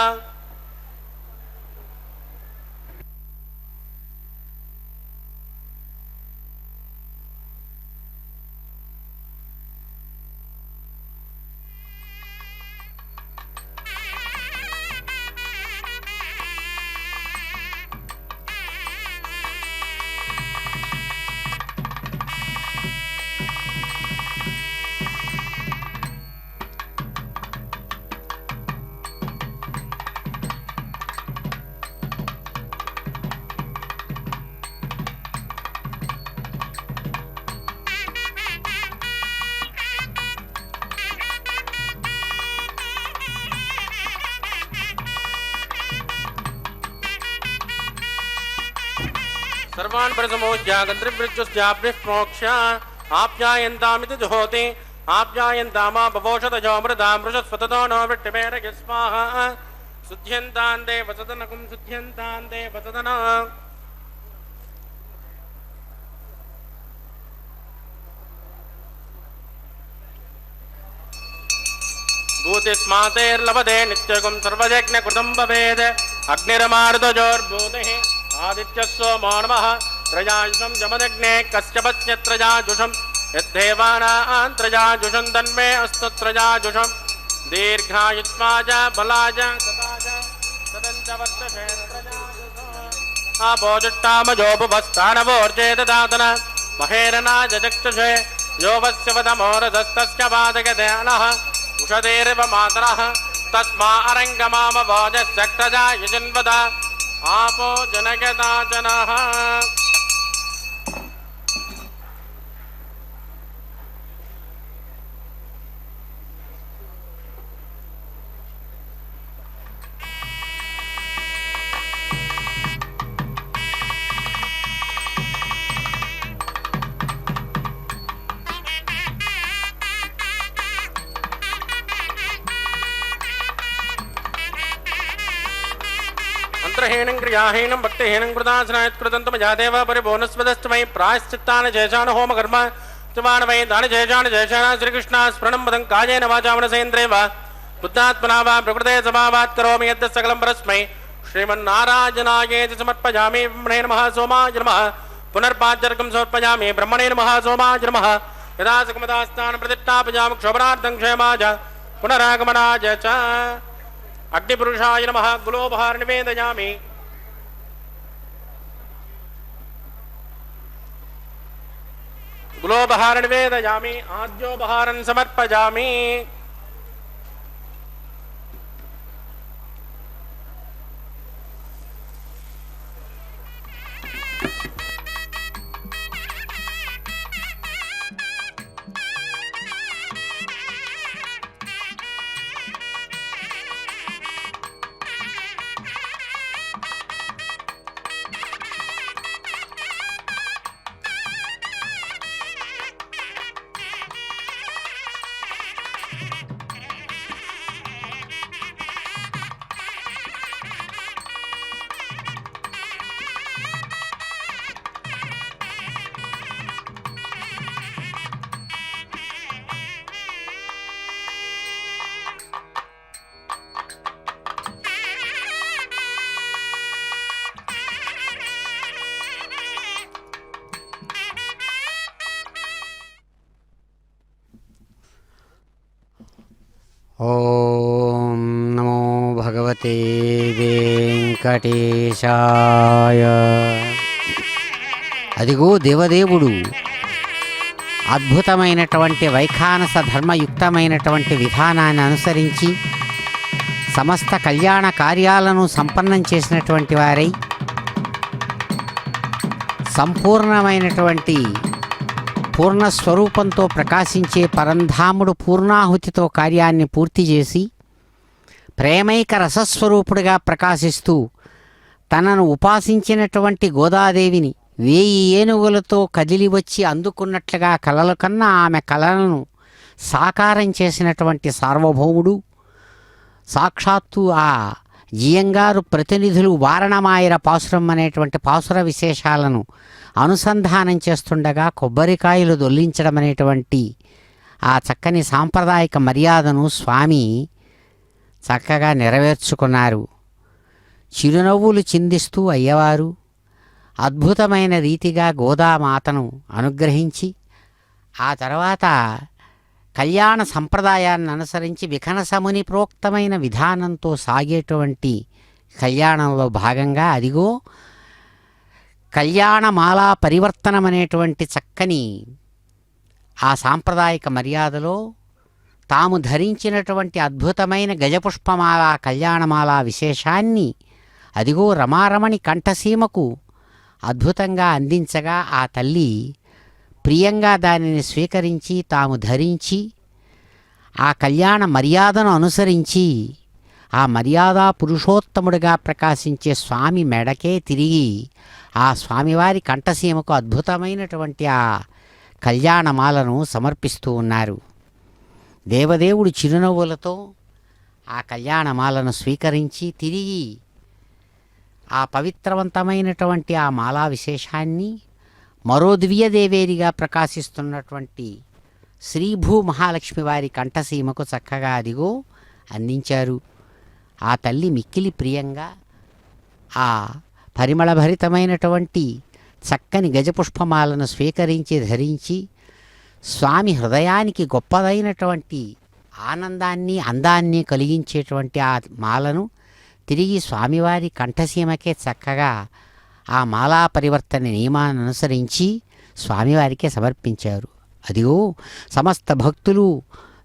सर्वान् परसमोज्यागन्त्रिवृक्षस्याप्निष्मोक्ष्या आप्यायन्तामिति जुहोति आप्यायन्तामा बभोषतजो मृदा मृषस्वततो नो वृट्टिमेरय स्वाहा शुद्ध्यन्तान् देवसदनकुं शुद्ध्यन्तान् देवसदन भूतिस्मातेर्लभते नित्यगुं सर्वयज्ञकृतं भवेत् अग्निरमारुतजोर्भूतिः आदित्यः सोमो नमः त्रयाजुषं जमदग्ने कश्यपस्य त्रयाजुषं यद्धेवानां त्रयाजुषं तन्मे अस्तु त्रयाजुषं दीर्घायुष्माज बलाज सताज सदञ्च वर्तते आपोजुष्टामजोपस्थानवोर्जेददातन महेरनाज चक्षुषे यो वस्य वदमोरधस्तस्य पादगदनः उषधेरिव मातरः तस्मा अरङ्गमामभोजशक्तजा यजन्वद आपो जनगदाचनः मंत्रहीनं क्रियाहीनं भक्तिहीनं कृतासनायत्कृतं मयादेव परिभुवनस्पदस्तमयि प्रायश्चित्तानि शेषान् होम कर्म त्वान्वयि दानि शेषान् शेषान् श्रीकृष्ण स्मरणं पदं कायेन वाचा मनसेन्द्रिये वा बुद्धात्मना वा प्रकृते समावात् करोमि यद् सकलं परस्मै श्रीमन्नारायणायेति समर्पयामि ब्रह्मणे नमः सोमाय नमः पुनर्पाद्यर्कं समर्पयामि ब्रह्मणे नमः सोमाय नमः यदा सकमदास्तान् प्रतिष्ठापयामि क्षोभनार्थं क्षेमाय पुनरागमनाय च अग्निपुरुषाय नमः गुलोपहार निवेदयामि गुलोपहार निवेदयामि आद्योपहारं समर्पयामि ఓం నమో భగవతే వెంకటేశాయ. అదిగో దేవదేవుడు అద్భుతమైనటువంటి వైఖానస ధర్మయుక్తమైనటువంటి విధానాన్ని అనుసరించి సమస్త కళ్యాణ కార్యాలను సంపన్నం చేసినటువంటి వారై సంపూర్ణమైనటువంటి పూర్ణస్వరూపంతో ప్రకాశించే పరంధాముడు పూర్ణాహుతితో కార్యాన్ని పూర్తి చేసి ప్రేమైక రసస్వరూపుడిగా ప్రకాశిస్తూ తనను ఉపాసించినటువంటి గోదాదేవిని 1000 ఏనుగులతో కదిలి వచ్చి అందుకున్నట్లుగా కలల కన్నా ఆమె కలలను సాకారం చేసినటువంటి సార్వభౌముడు సాక్షాత్తు ఆ జియంగారు ప్రతినిధులు వారణమాయర పాసురం అనేటువంటి పాసుర విశేషాలను అనుసంధానం చేస్తుండగా కొబ్బరికాయలు దొల్లించడం అనేటువంటి ఆ చక్కని సాంప్రదాయక మర్యాదను స్వామి చక్కగా నెరవేర్చుకున్నారు. చిరునవ్వులు చిందిస్తూ అయ్యవారు అద్భుతమైన రీతిగా గోదామాతను అనుగ్రహించి ఆ తర్వాత కళ్యాణ సంప్రదాయాన్ని అనుసరించి విఖనసముని ప్రోక్తమైన విధానంతో సాగేటువంటి కళ్యాణంలో భాగంగా అదిగో కళ్యాణమాలా పరివర్తనం అనేటువంటి చక్కని ఆ సాంప్రదాయక మర్యాదలో తాము ధరించినటువంటి అద్భుతమైన గజపుష్పమాల కళ్యాణమాల విశేషాన్ని అదిగో రమారమణి కంఠసీమకు అద్భుతంగా అందించగా ఆ తల్లి ప్రియంగా దానిని స్వీకరించి తాము ధరించి ఆ కళ్యాణ మర్యాదను అనుసరించి ఆ మర్యాదా పురుషోత్తముడిగా ప్రకాశించే స్వామి మెడకే తిరిగి ఆ స్వామివారి కంఠసీమకు అద్భుతమైనటువంటి ఆ కళ్యాణమాలను సమర్పిస్తూ ఉన్నారు. దేవదేవుడు చిరునవ్వులతో ఆ కళ్యాణమాలను స్వీకరించి తిరిగి ఆ పవిత్రవంతమైనటువంటి ఆ మాలా విశేషాన్ని మరో దివ్యదేవేరిగా ప్రకాశిస్తున్నటువంటి శ్రీభూ మహాలక్ష్మి వారి కంఠసీమకు చక్కగా అదిగో అందించారు. ఆ తల్లి మిక్కిలి ప్రియంగా ఆ పరిమళభరితమైనటువంటి చక్కని గజపుష్పమాలను స్వీకరించి ధరించి స్వామి హృదయానికి గొప్పదైనటువంటి ఆనందాన్ని అందాన్ని కలిగించేటువంటి ఆ మాలను తిరిగి స్వామివారి కంఠసీమకే చక్కగా ఆ మాలా పరివర్తన నియమాన్ని అనుసరించి స్వామివారికే సమర్పించారు. అదిగో సమస్త భక్తులు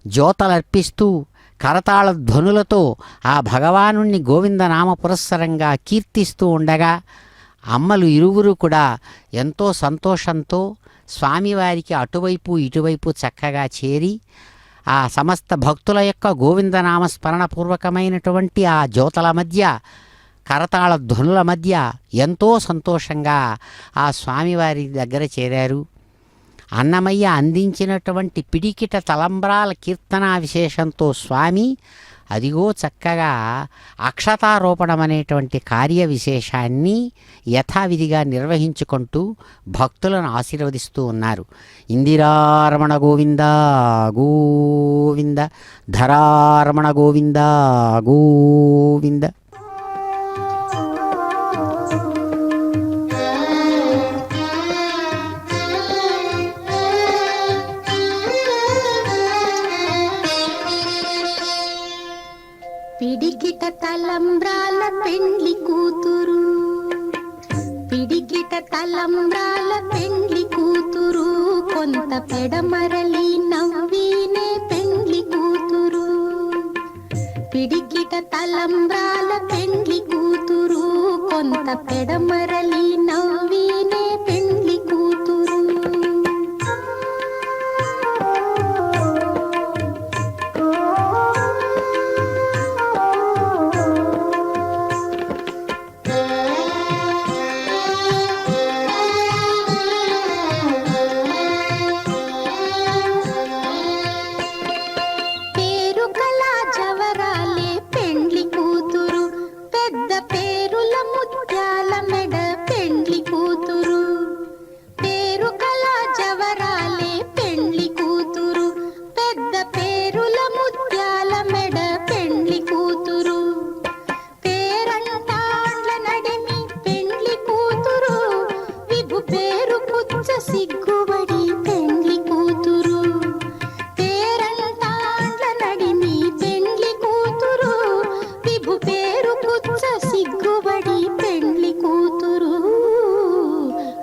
జ్యోతలర్పిస్తూ కరతాళ ధ్వనులతో ఆ భగవానుణ్ణి గోవిందనామ పురస్సరంగా కీర్తిస్తూ ఉండగా అమ్మలు ఇరువురు కూడా ఎంతో సంతోషంతో స్వామివారికి అటువైపు ఇటువైపు చక్కగా చేరి ఆ సమస్త భక్తుల యొక్క గోవిందనామ స్మరణపూర్వకమైనటువంటి ఆ జ్యోతల మధ్య కరతాళ ధ్వనుల మధ్య ఎంతో సంతోషంగా ఆ స్వామివారి దగ్గర చేరారు. అన్నమయ్య అందించినటువంటి పిడికిట తలంబ్రాల కీర్తనా విశేషంతో స్వామి అదిగో చక్కగా అక్షతారోపణం అనేటువంటి కార్య విశేషాన్ని యథావిధిగా నిర్వహించుకుంటూ భక్తులను ఆశీర్వదిస్తూ ఉన్నారు. ఇందిరారమణ గోవింద గోవింద, ధరారమణ గోవింద గోవింద. పిడికిట తలంబ్రాల పెండ్లి కూతురు, పిడికిట తలంబ్రాల పెండ్లి కూతురు, కొంత పెడమరలి నవ్వినే పెండ్లి కూతురు. పిడికిట తలంబ్రాల పెండ్లి కూతురు, కొంత పెడమరలి నవ్వినే పెండ్లి కూతురు.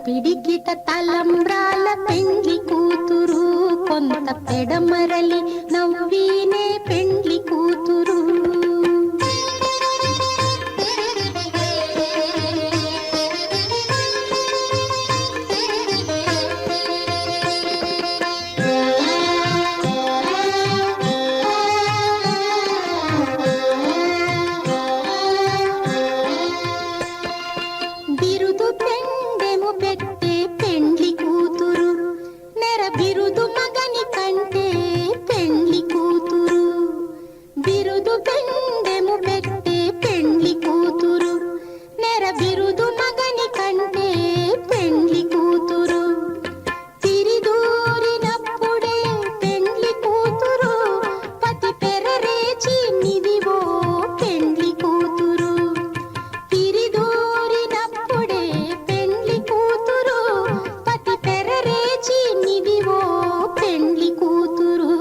పిడికిట తలంబ్రాల పెండ్లి కూతురు, కొంత పెడమరలి నవ్వినే పెండ్లి కూతురు. బిరుదు పెండెము పెట్టే పెండ్లి కూతురు, నెర బిరుదు మగని కంటే పెండ్లి కూతురు. బిరుదు పెండెము పెట్టే పెండ్లి కూతురు, నెర బిరుదు మగని కంటే పెండ్లి కూతురు. తిరిదూరినప్పుడే పెండ్లి కూతురు, పతి పెరరేచి నిదివో పెండ్లి కూతురు. తిరిదూరినప్పుడే పెండ్లి కూతురు, పతి పెరరేచి నిదివో పెండ్లి కూతురు.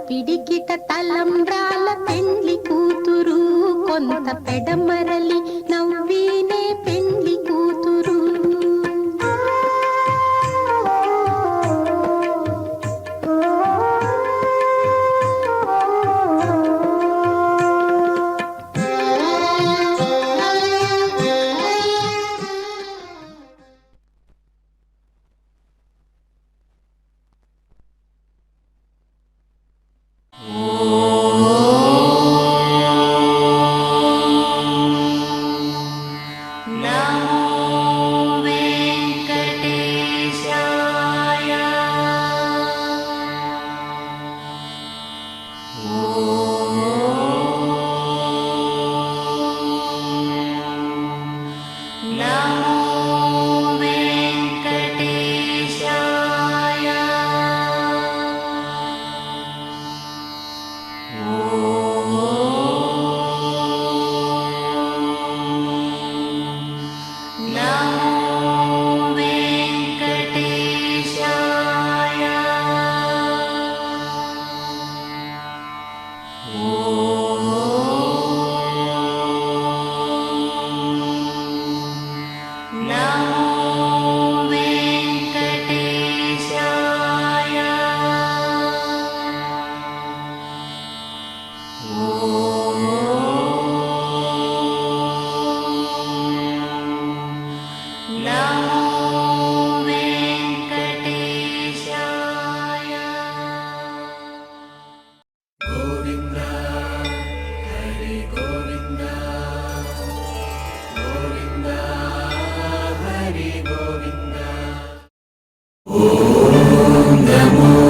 పిడికిట తలంబ్రాల పెండ్లి కూతురు, కొంత పెడమరలి నవ్వినే పెండ్లి కూతురు. నమో